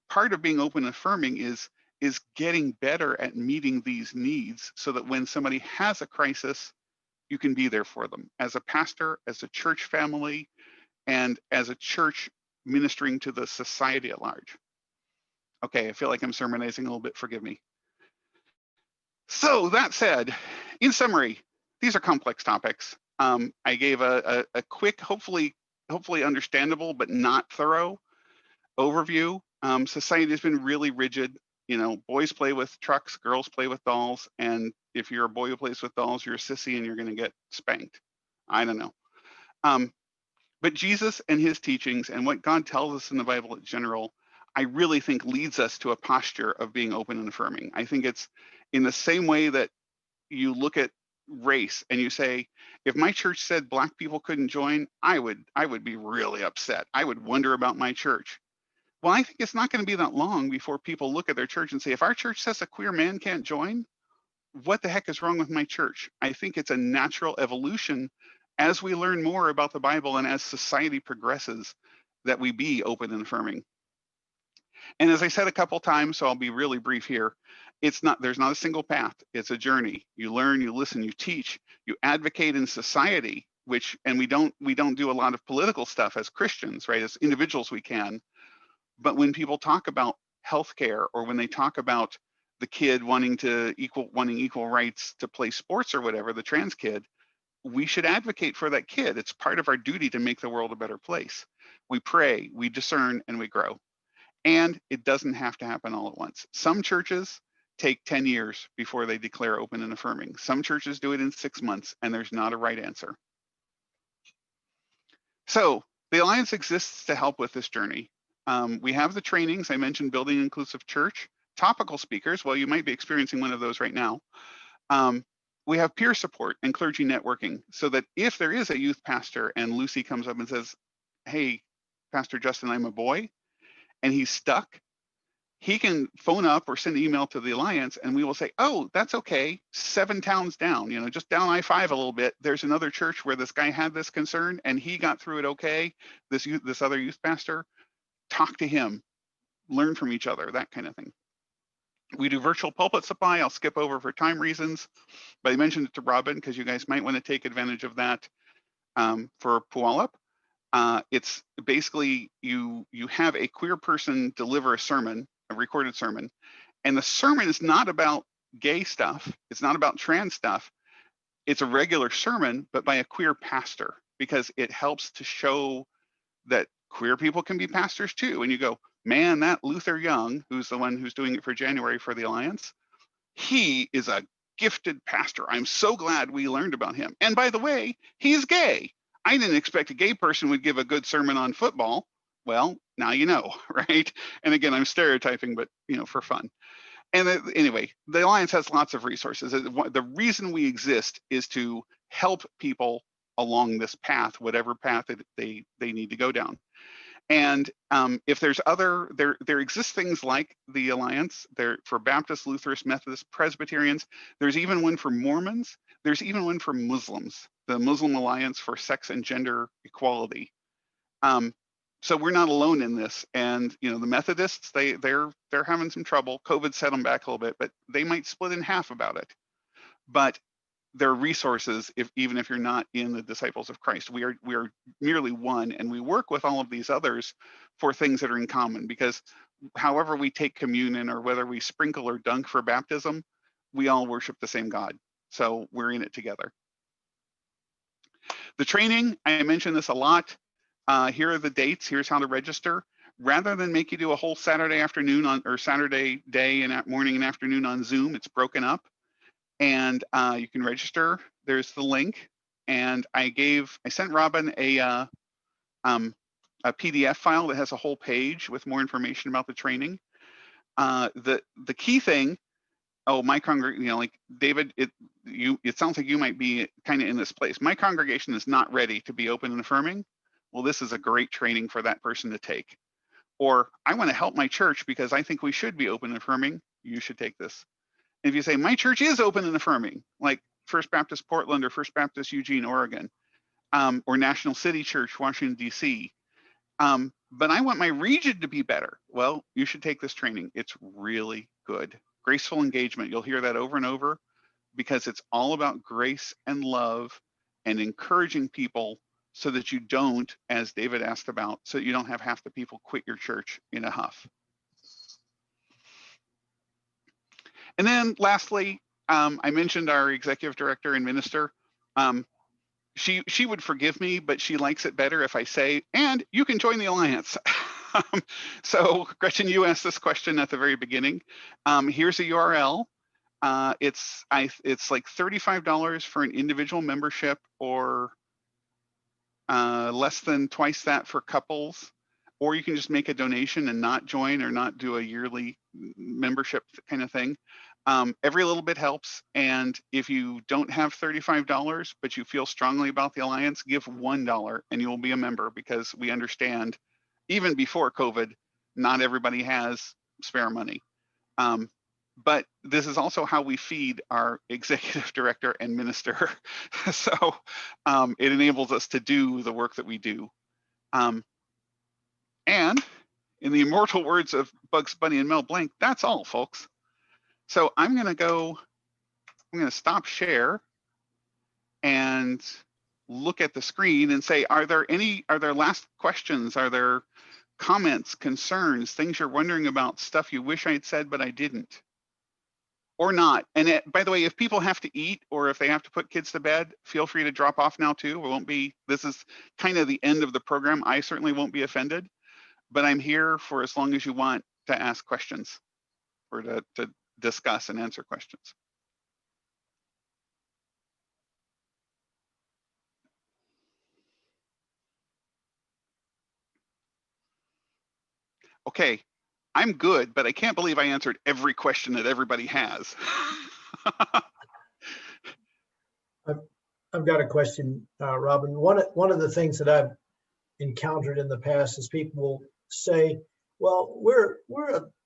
part of being open and affirming is getting better at meeting these needs so that when somebody has a crisis, you can be there for them as a pastor, as a church family, and as a church ministering to the society at large. Okay, I feel like I'm sermonizing a little bit, forgive me. So that said, in summary, these are complex topics. I gave a quick, hopefully understandable, but not thorough overview. Society has been really rigid. You know, boys play with trucks, girls play with dolls, and if you're a boy who plays with dolls, you're a sissy and you're going to get spanked. I don't know. But Jesus and his teachings and what God tells us in the Bible in general, I really think leads us to a posture of being open and affirming. I think it's in the same way that you look at race and you say, if my church said black people couldn't join, I would be really upset. I would wonder about my church. Well, I think it's not going to be that long before people look at their church and say, if our church says a queer man can't join, what the heck is wrong with my church? I think it's a natural evolution as we learn more about the Bible and as society progresses that we be open and affirming. And as I said a couple times, so I'll be really brief here, there's not a single path. It's a journey. You learn, you listen, you teach, you advocate in society, and we don't do a lot of political stuff as Christians, right? As individuals we can. But when people talk about healthcare, or when they talk about the kid wanting equal rights to play sports or whatever, the trans kid, we should advocate for that kid. It's part of our duty to make the world a better place. We pray, we discern, and we grow. And it doesn't have to happen all at once. Some churches take 10 years before they declare open and affirming. Some churches do it in 6 months, and there's not a right answer. So the Alliance exists to help with this journey. We have the trainings. I mentioned building an inclusive church, topical speakers. Well, you might be experiencing one of those right now. We have peer support and clergy networking, so that if there is a youth pastor and Lucy comes up and says, hey, Pastor Justin, I'm a boy, and he's stuck, he can phone up or send an email to the Alliance, and we will say, oh, that's okay. 7 towns down, just down I-5 a little bit, there's another church where this guy had this concern and he got through it okay. This other youth pastor, talk to him, learn from each other, that kind of thing. We do virtual pulpit supply. I'll skip over for time reasons, but I mentioned it to Robin because you guys might want to take advantage of that for Puyallup. It's basically you have a queer person deliver a sermon, a recorded sermon, and the sermon is not about gay stuff. It's not about trans stuff. It's a regular sermon, but by a queer pastor, because it helps to show that queer people can be pastors too. And you go, man, that Luther Young, who's the one who's doing it for January for the Alliance, he is a gifted pastor. I'm so glad we learned about him. And by the way, he's gay. I didn't expect a gay person would give a good sermon on football. Well, now you know, right? And again, I'm stereotyping, but for fun. And anyway, the Alliance has lots of resources. The reason we exist is to help people along this path, whatever path that they need to go down. And if there's there exist things like the Alliance there for Baptists, Lutherans, Methodists, Presbyterians. There's even one for Mormons. There's even one for Muslims, the Muslim Alliance for Sex and Gender Equality. So we're not alone in this. And the Methodists, they're having some trouble. COVID set them back a little bit, but they might split in half about it. But there are resources even if you're not in the Disciples of Christ. We are merely one, and we work with all of these others for things that are in common, because however we take communion or whether we sprinkle or dunk for baptism, we all worship the same God. So we're in it together. The training, I mentioned this a lot. Here are the dates. Here's how to register. Rather than make you do a whole Saturday afternoon or Saturday day and morning and afternoon on Zoom, it's broken up. And you can register. There's the link. And I sent Robin a PDF file that has a whole page with more information about the training. The key thing, my congregation, like David, it sounds like you might be kind of in this place. My congregation is not ready to be open and affirming. Well, this is a great training for that person to take. Or I want to help my church because I think we should be open and affirming. You should take this. If you say, my church is open and affirming, like First Baptist Portland or First Baptist Eugene, Oregon, or National City Church, Washington, D.C., But I want my region to be better. Well, you should take this training. It's really good. Graceful engagement. You'll hear that over and over because it's all about grace and love and encouraging people so that you don't, as David asked about, so you don't have half the people quit your church in a huff. And then lastly, I mentioned our executive director and minister. She would forgive me, but she likes it better if I say, and you can join the Alliance. So Gretchen, you asked this question at the very beginning. Here's a URL. It's like $35 for an individual membership, or less than twice that for couples, or you can just make a donation and not join or not do a yearly membership kind of thing. Every little bit helps. And if you don't have $35, but you feel strongly about the Alliance, give $1 and you'll be a member, because we understand even before COVID, not everybody has spare money. But this is also how we feed our executive director and minister. So it enables us to do the work that we do. And in the immortal words of Bugs Bunny and Mel Blanc, that's all, folks. So I'm going to stop share and look at the screen and say, are there last questions? Are there comments, concerns, things you're wondering about, stuff you wish I'd said, but I didn't? Or not. And by the way, if people have to eat or if they have to put kids to bed, feel free to drop off now too. This is kind of the end of the program. I certainly won't be offended, but I'm here for as long as you want to ask questions or to discuss and answer questions. Okay, I'm good, but I can't believe I answered every question that everybody has. I've got a question, Robin. One of the things that I've encountered in the past is people will say, well, we're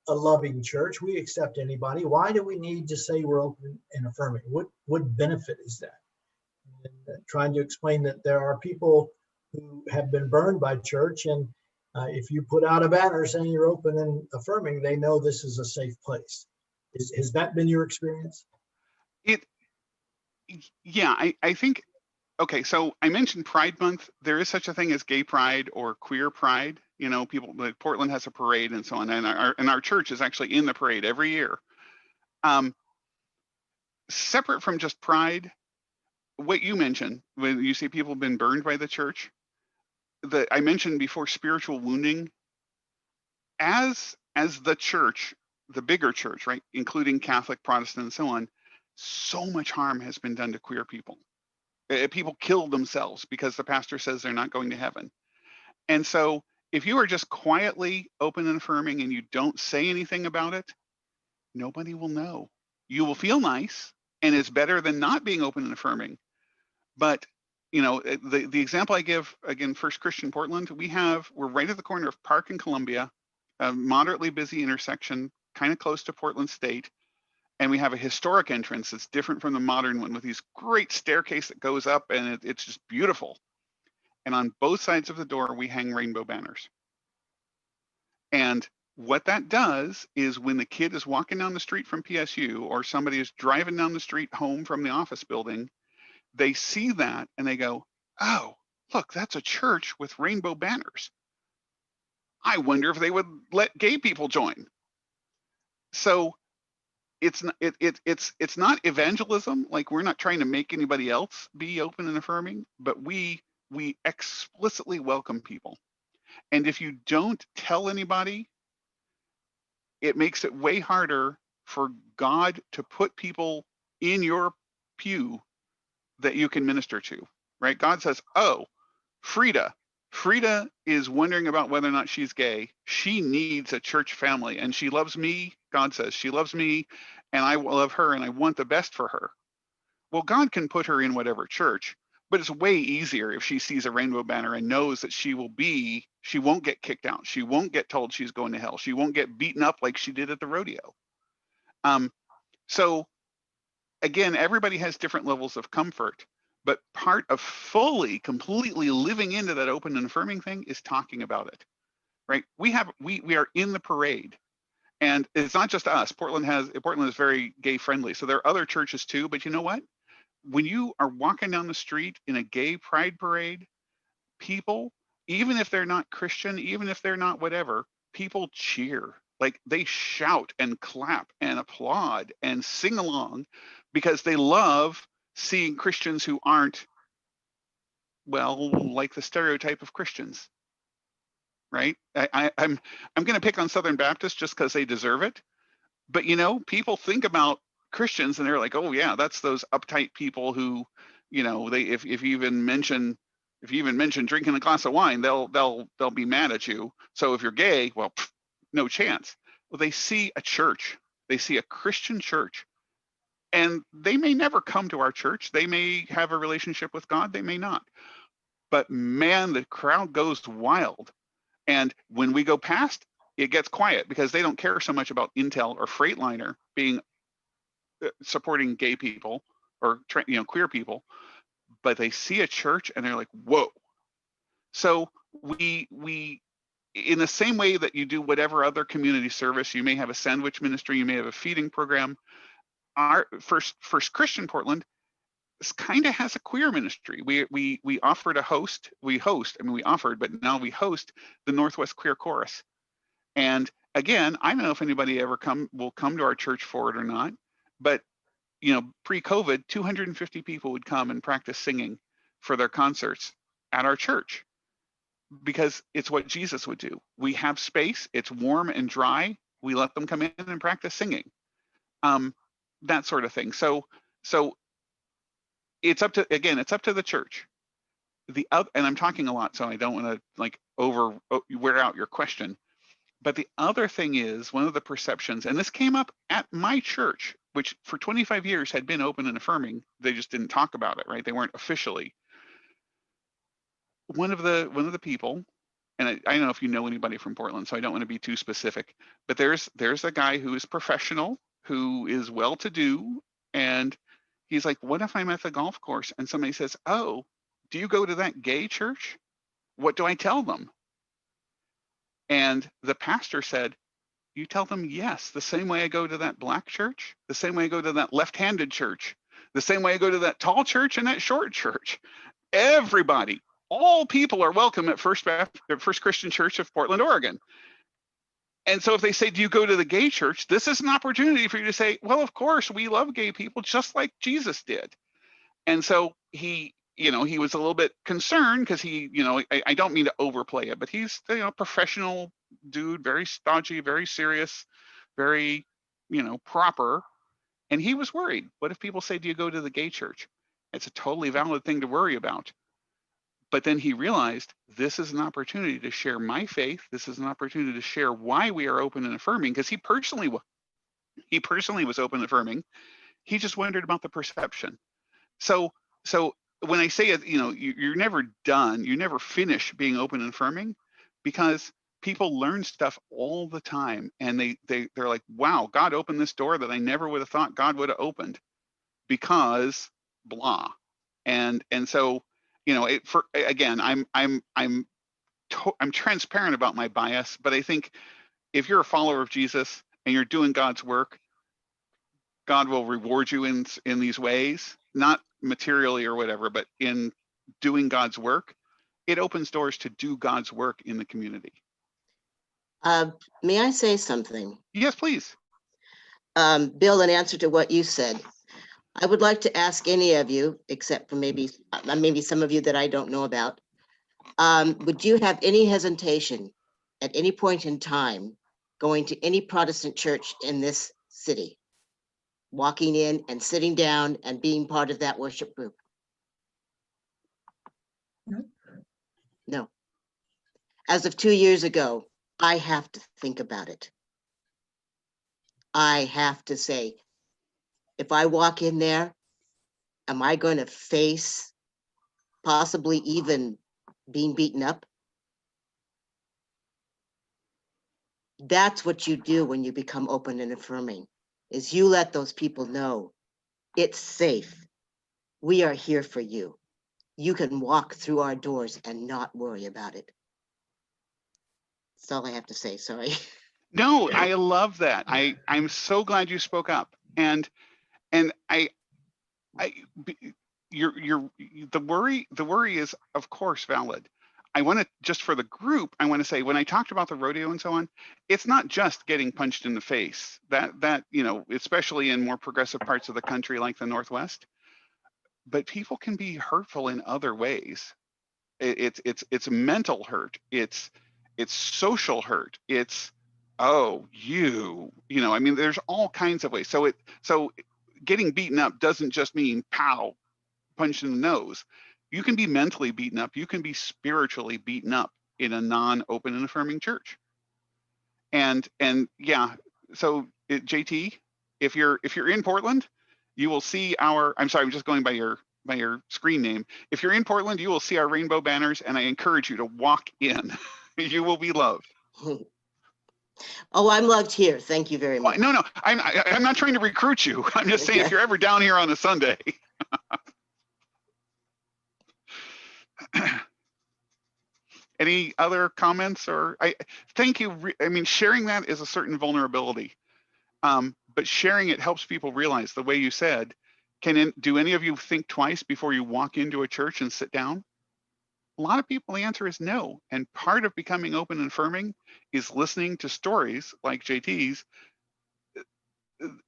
a loving church. We accept anybody. Why do we need to say we're open and affirming? What benefit is that? And trying to explain that there are people who have been burned by church, and if you put out a banner saying you're open and affirming, they know this is a safe place. Has that been your experience? Yeah, I think, okay, so I mentioned Pride Month. There is such a thing as gay pride or queer pride. You know, people, like Portland has a parade and so on, and our church is actually in the parade every year. Separate from just pride, what you mentioned, when you see people have been burned by the church, that I mentioned before, spiritual wounding. As the church, the bigger church, right, including Catholic, Protestant, and so on, so much harm has been done to queer people. People kill themselves because the pastor says they're not going to heaven. And so if you are just quietly open and affirming and you don't say anything about it, nobody will know. You will feel nice, and it's better than not being open and affirming. But you know, the example I give, again, First Christian Portland, we're right at the corner of Park and Columbia, a moderately busy intersection, kind of close to Portland State. And we have a historic entrance that's different from the modern one, with these great staircase that goes up, and it's just beautiful. And on both sides of the door, we hang rainbow banners. And what that does is when the kid is walking down the street from PSU, or somebody is driving down the street home from the office building, they see that and they go, oh, look, that's a church with rainbow banners. I wonder if they would let gay people join. So it's not evangelism. Like, we're not trying to make anybody else be open and affirming, but we explicitly welcome people. And if you don't tell anybody, it makes it way harder for God to put people in your pew that you can minister to, right? God says, oh, Frida is wondering about whether or not she's gay. She needs a church family, and she loves me. God says she loves me, and I love her, and I want the best for her. Well, God can put her in whatever church, but it's way easier if she sees a rainbow banner and knows that she won't get kicked out. She won't get told she's going to hell. She won't get beaten up like she did at the rodeo. So again, everybody has different levels of comfort, But part of fully, completely living into that open and affirming thing is talking about it, right? We are in the parade. And it's not just us. Portland is very gay friendly. So there are other churches too. But you know what? When you are walking down the street in a gay pride parade, people, even if they're not Christian, even if they're not whatever, people cheer. Like they shout and clap and applaud and sing along because they love seeing Christians who aren't, well, like the stereotype of Christians, right? I'm going to pick on Southern Baptists just because they deserve it. But you know, people think about Christians and they're like, oh yeah, that's those uptight people who, you know, they if you even mention drinking a glass of wine, they'll be mad at you. So if you're gay, well, no chance. Well, they see a church, they see a Christian church, and they may never come to our church. They may have a relationship with God, they may not. But man, the crowd goes wild. And when we go past, it gets quiet because they don't care so much about Intel or Freightliner being supporting gay people or queer people, but they see a church and they're like, whoa. So we in the same way that you do whatever other community service, you may have a sandwich ministry, you may have a feeding program. Our First Christian Portland kind of has a queer ministry. We offered we offered, but now we host the Northwest Queer Chorus. And again, I don't know if anybody ever will come to our church for it or not, but you know, pre-COVID, 250 people would come and practice singing for their concerts at our church because it's what Jesus would do. We have space, it's warm and dry. We let them come in and practice singing, that sort of thing. So it's up to the church. And I'm talking a lot, so I don't want to like wear out your question. But the other thing is, one of the perceptions, and this came up at my church, which for 25 years had been open and affirming. They just didn't talk about it, right? They weren't officially. One of the people, and I don't know if you know anybody from Portland, so I don't want to be too specific, but there's a guy who is professional, who is well-to-do, and he's like, what if I'm at the golf course and somebody says, oh, do you go to that gay church? What do I tell them? And the pastor said, you tell them yes, the same way I go to that black church, the same way I go to that left-handed church, the same way I go to that tall church and that short church. Everybody, all people are welcome at First Christian Church of Portland, Oregon. And so if they say, do you go to the gay church? This is an opportunity for you to say, well, of course, we love gay people just like Jesus did. And so he was a little bit concerned because I don't mean to overplay it, but he's a professional dude, very stodgy, very serious, very, proper. And he was worried. What if people say, do you go to the gay church? It's a totally valid thing to worry about. But then he realized this is an opportunity to share my faith. This is an opportunity to share why we are open and affirming, because he personally was open and affirming. He just wondered about the perception. So when I say it, you're never done. You never finish being open and affirming, because people learn stuff all the time, and they're like, wow, God opened this door that I never would have thought God would have opened because blah. And so, I'm transparent about my bias, but I think if you're a follower of Jesus and you're doing God's work, God will reward you in these ways, not materially or whatever, but in doing God's work. It opens doors to do God's work in the community. May I say something? Yes, please. Bill, in answer to what you said, I would like to ask any of you, except for maybe some of you that I don't know about, would you have any hesitation at any point in time going to any Protestant church in this city, walking in and sitting down and being part of that worship group? No. As of 2 years ago, I have to think about it. I have to say, if I walk in there, am I going to face possibly even being beaten up? That's what you do when you become open and affirming, is you let those people know it's safe. we are here for you. You can walk through our doors and not worry about it. That's all I have to say, sorry. No, I love that. I'm so glad you spoke up. And the worry is of course valid. I want to, just for the group, I want to say, when I talked about the rodeo and so on, it's not just getting punched in the face. That you know, especially in more progressive parts of the country like the Northwest, but people can be hurtful in other ways. It's mental hurt. It's social hurt. It's, oh, you know, I mean, there's all kinds of ways. So getting beaten up doesn't just mean pow, punch in the nose. You can be mentally beaten up. You can be spiritually beaten up in a non-open and affirming church. And yeah, so JT, if you're in Portland, you will see our, I'm sorry, I'm just going by your screen name. If you're in Portland, you will see our rainbow banners, and I encourage you to walk in. You will be loved. Oh, I'm loved here. Thank you very much. No, I'm not trying to recruit you. I'm just saying, if you're ever down here on a Sunday. Any other comments? Or thank you. I mean, sharing that is a certain vulnerability, but sharing it helps people realize, the way you said, do any of you think twice before you walk into a church and sit down? A lot of people, the answer is no. And part of becoming open and affirming is listening to stories like JT's.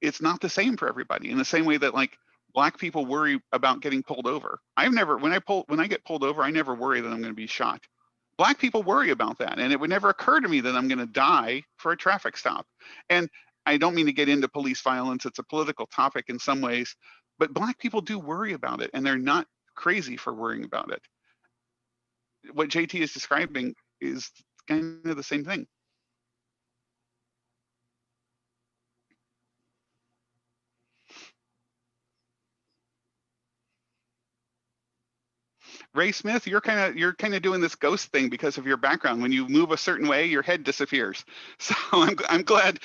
It's not the same for everybody, in the same way that, like, Black people worry about getting pulled over. When I get pulled over, I never worry that I'm going to be shot. Black people worry about that. And it would never occur to me that I'm going to die for a traffic stop. And I don't mean to get into police violence. It's a political topic in some ways, but Black people do worry about it, and they're not crazy for worrying about it. What JT is describing is kind of the same thing. Ray Smith, you're kind of doing this ghost thing because of your background. When you move a certain way, your head disappears. So I'm glad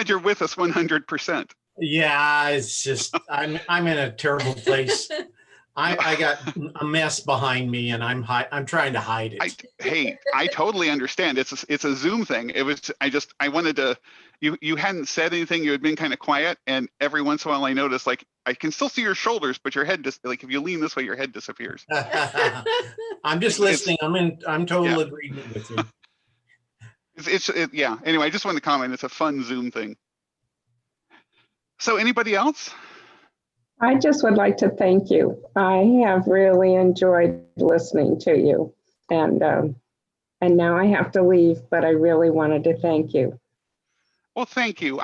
you're with us 100%. Yeah, it's just I'm in a terrible place. I got a mess behind me, and I'm trying to hide it. I totally understand. It's a Zoom thing. I wanted to. You hadn't said anything. You had been kind of quiet, and every once in a while I noticed, like, I can still see your shoulders, but your head just, like, if you lean this way, your head disappears. I'm just listening. I'm total agreement with you. Yeah. Anyway, I just wanted to comment. It's a fun Zoom thing. So anybody else? I just would like to thank you. I have really enjoyed listening to you, and now I have to leave, but I really wanted to thank you. Well, thank you.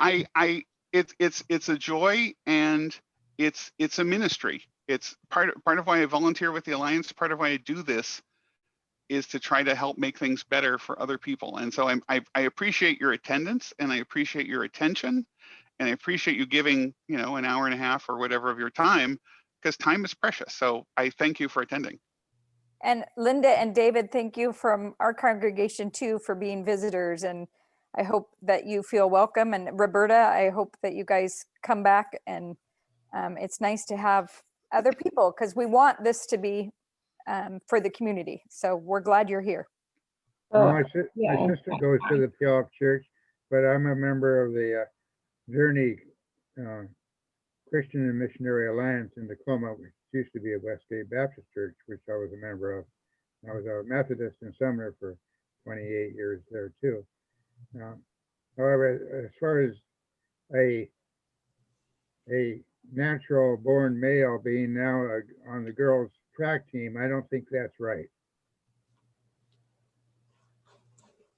It's a joy, and it's a ministry. It's part of why I volunteer with the Alliance. Part of why I do this is to try to help make things better for other people. And so I appreciate your attendance, and I appreciate your attention, and I appreciate you giving, an hour and a half or whatever of your time, because time is precious. So I thank you for attending. And Linda and David, thank you from our congregation too for being visitors. And I hope that you feel welcome. And Roberta, I hope that you guys come back. And it's nice to have other people, because we want this to be for the community. So we're glad you're here. My sister goes to the Puyallup Church, but I'm a member of the Journey Christian and Missionary Alliance in Tacoma, which used to be a Westgate Baptist Church, which I was a member of. I was a Methodist in Sumner for 28 years there too. However, as far as a natural born male being now on the girls' track team, I don't think that's right.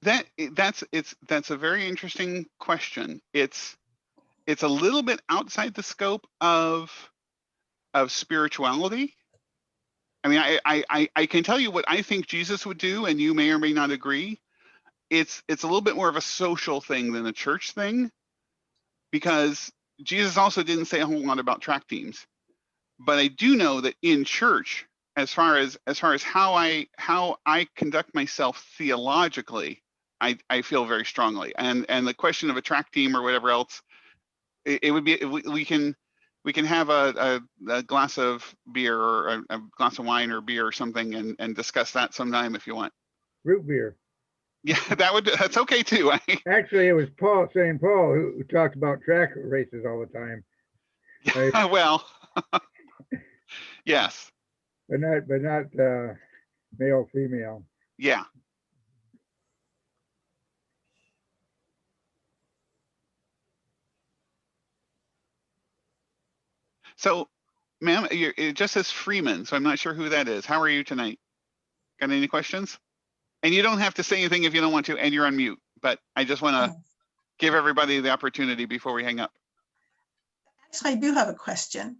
That's a very interesting question. It's a little bit outside the scope of spirituality. I mean, I can tell you what I think Jesus would do, and you may or may not agree. It's a little bit more of a social thing than a church thing, because Jesus also didn't say a whole lot about track teams. But I do know that in church, as far as how I conduct myself theologically, I feel very strongly. And the question of a track team or whatever else, it would be, we can, we can have a glass of beer or a glass of wine or beer or something and discuss that sometime if you want. Root beer. Yeah, that's okay too. Actually, it was St. Paul who talked about track races all the time. Well, yes. But not male, female. Yeah. So, ma'am, it just says Freeman, so I'm not sure who that is. How are you tonight? Got any questions? And you don't have to say anything if you don't want to, and you're on mute, but I just want to give everybody the opportunity before we hang up. Actually, I do have a question.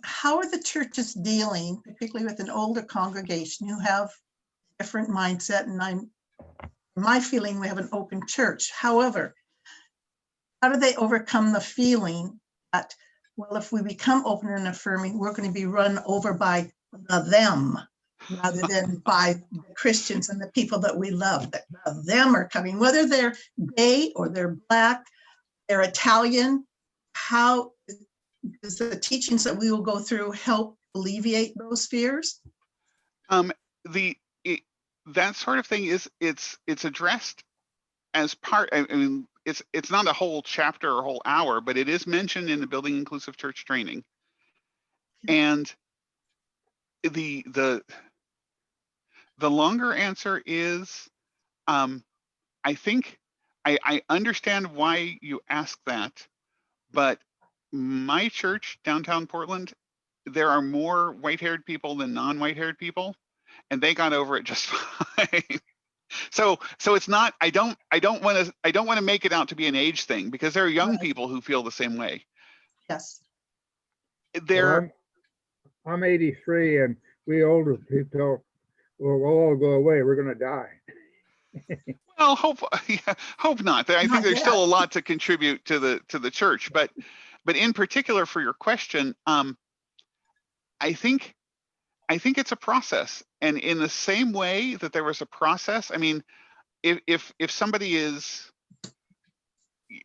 How are the churches dealing, particularly with an older congregation who have different mindset? And my feeling, we have an open church. However, how do they overcome the feeling that, well, if we become open and affirming, we're going to be run over by them rather than by the Christians and the people that we love? That them are coming, whether they're gay or they're Black, they're Italian. How does the teachings that we will go through help alleviate those fears? That sort of thing it's addressed as part. I mean, it's not a whole chapter or whole hour, but it is mentioned in the Building Inclusive Church training. And the longer answer is, I think I understand why you ask that, but my church, downtown Portland, there are more white-haired people than non-white-haired people, and they got over it just fine. So it's not. I don't want to make it out to be an age thing, because there are young people who feel the same way. Yes. There. I'm 83, and we older people will all go away. We're going to die. Well, hope not. I think there's still a lot to contribute to the church, but in particular for your question, I think it's a process, and in the same way that there was a process. I mean, if somebody is,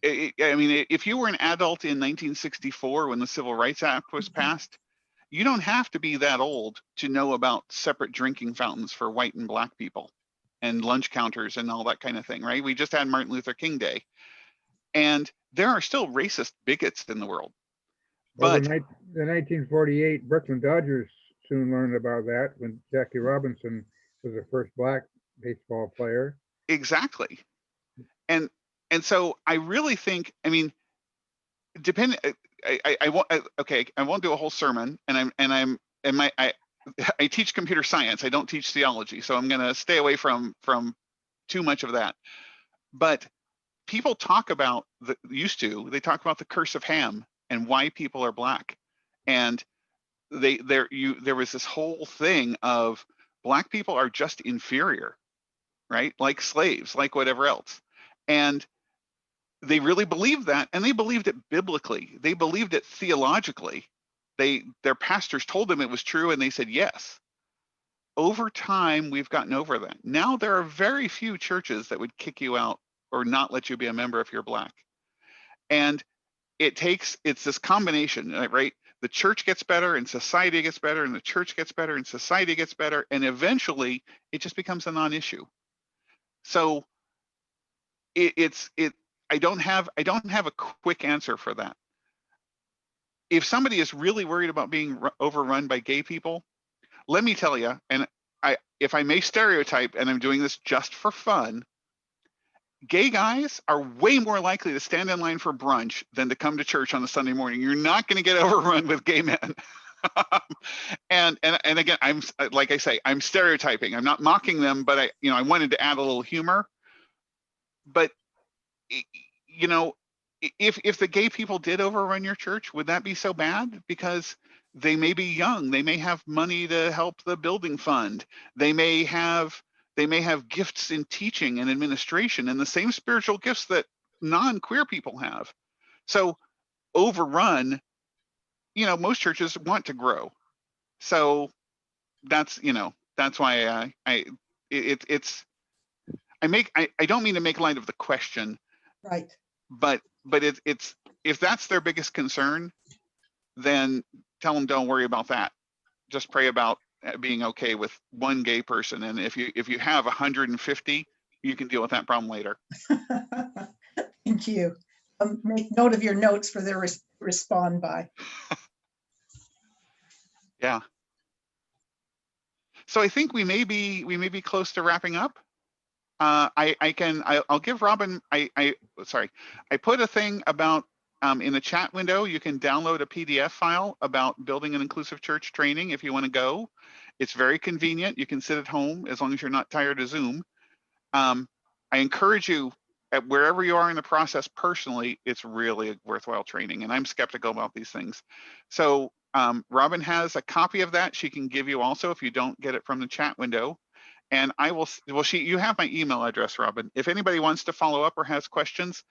I mean, if you were an adult in 1964 when the Civil Rights Act was passed, you don't have to be that old to know about separate drinking fountains for white and Black people and lunch counters and all that kind of thing, right? We just had Martin Luther King Day, and there are still racist bigots in the world. Well, But the 1948 Brooklyn Dodgers soon learned about that when Jackie Robinson was the first Black baseball player. Exactly. And so I really think, I mean, I won't do a whole sermon, and I teach computer science. I don't teach theology, so I'm going to stay away from too much of that. But people talk about they talk about the curse of Ham and why people are Black, and there was this whole thing of Black people are just inferior, right? Like slaves, like whatever else, and they really believed that, and they believed it biblically. They believed it theologically. Their pastors told them it was true, and they said yes. Over time, we've gotten over that. Now there are very few churches that would kick you out or not let you be a member if you're Black. And it's this combination, right? The church gets better and society gets better, and the church gets better and society gets better, and eventually it just becomes a non-issue. So I don't have a quick answer for that. If somebody is really worried about being overrun by gay people, let me tell you, and if I may stereotype, and I'm doing this just for fun, gay guys are way more likely to stand in line for brunch than to come to church on a Sunday morning. You're not going to get overrun with gay men. and again, I'm like I say, I'm stereotyping. I'm not mocking them, but I wanted to add a little humor. But you know, if the gay people did overrun your church, would that be so bad? Because they may be young, they may have money to help the building fund, they may have gifts in teaching and administration and the same spiritual gifts that non-queer people have. So overrun, most churches want to grow. So that's why I don't mean to make light of the question, right? But it's if that's their biggest concern, then tell them don't worry about that. Just pray about being okay with one gay person. And if you have 150, you can deal with that problem later. Thank you. Make note of your notes for their respond by. Yeah. So I think we may be close to wrapping up. I'll give Robin, sorry, I put a thing about in the chat window, you can download a PDF file about building an inclusive church training if you want to go. It's very convenient. You can sit at home as long as you're not tired of Zoom. I encourage you, at wherever you are in the process personally, it's really a worthwhile training, and I'm skeptical about these things. So Robin has a copy of that she can give you also if you don't get it from the chat window. And I will, well, you have my email address, Robin. If anybody wants to follow up or has questions,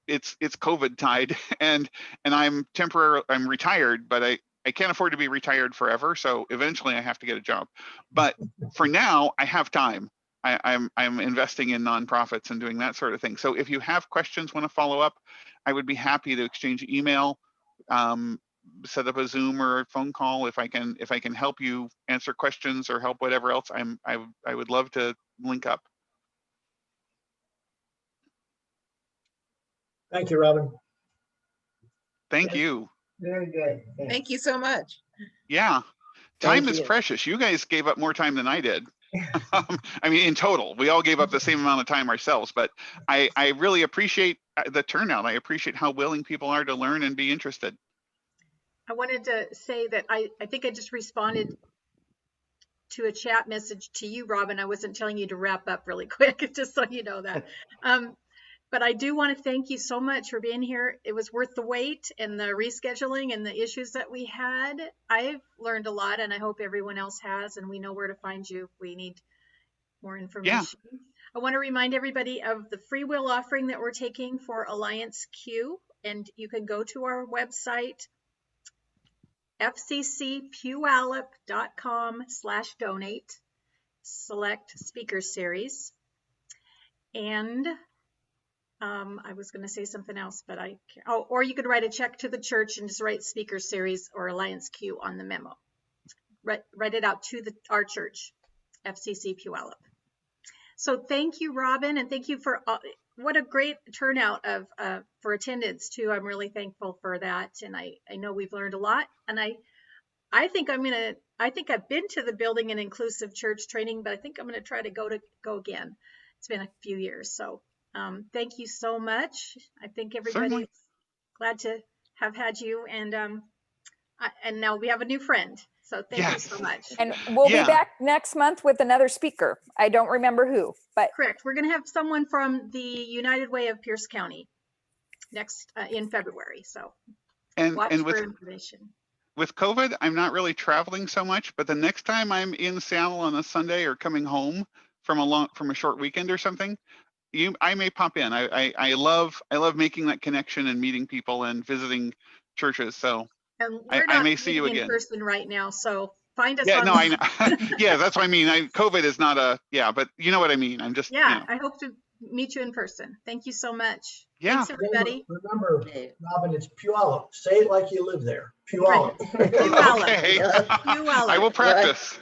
it's COVID tied, and I'm retired, but I can't afford to be retired forever. So eventually I have to get a job. But for now, I have time. I'm investing in nonprofits and doing that sort of thing. So if you have questions, want to follow up, I would be happy to exchange email, set up a Zoom or a phone call if I can help you answer questions or help whatever else. I would love to link up. Thank you, Robin. Thank you. Very good. Thank you so much. Yeah, time Thank is you. precious. You guys gave up more time than I did. I mean, in total, we all gave up the same amount of time ourselves, but I really appreciate the turnout. I appreciate how willing people are to learn and be interested. I wanted to say that I think I just responded to a chat message to you, Robin. I wasn't telling you to wrap up really quick, just so you know that. But I do want to thank you so much for being here. It was worth the wait and the rescheduling and the issues that we had. I've learned a lot, and I hope everyone else has, and we know where to find you if we need more information. Yeah. I want to remind everybody of the free will offering that we're taking for AllianceQ, and you can go to our website, fccpuyallup.com/donate, select speaker series, and I was going to say something else, but or you could write a check to the church and just write speaker series or AllianceQ on the memo. Write it out to our church, FCC Puyallup. So thank you, Robin, and thank you for what a great turnout for attendance too. I'm really thankful for that, and I know we've learned a lot. And I think I've been to the Building an Inclusive Church training, but I think I'm gonna try to go again. It's been a few years, so thank you so much. I think everybody's glad to have had you, and now we have a new friend. So thank you so much. And we'll be back next month with another speaker. I don't remember who, but correct. We're going to have someone from the United Way of Pierce County next in February. So watch for information. With COVID, I'm not really traveling so much, but the next time I'm in Seattle on a Sunday or coming home from a short weekend or something, I may pop in. I love making that connection and meeting people and visiting churches. So and I may see you again in person right now. So find us. Yeah, no, I know. Yeah, that's what I mean. COVID is not but you know what I mean. I'm just. Yeah, I hope to meet you in person. Thank you so much. Yeah. Thanks, everybody. Remember, Robin, it's Puyallup. Say it like you live there. Puyallup. Puyallup. Okay. Puyallup. I will practice.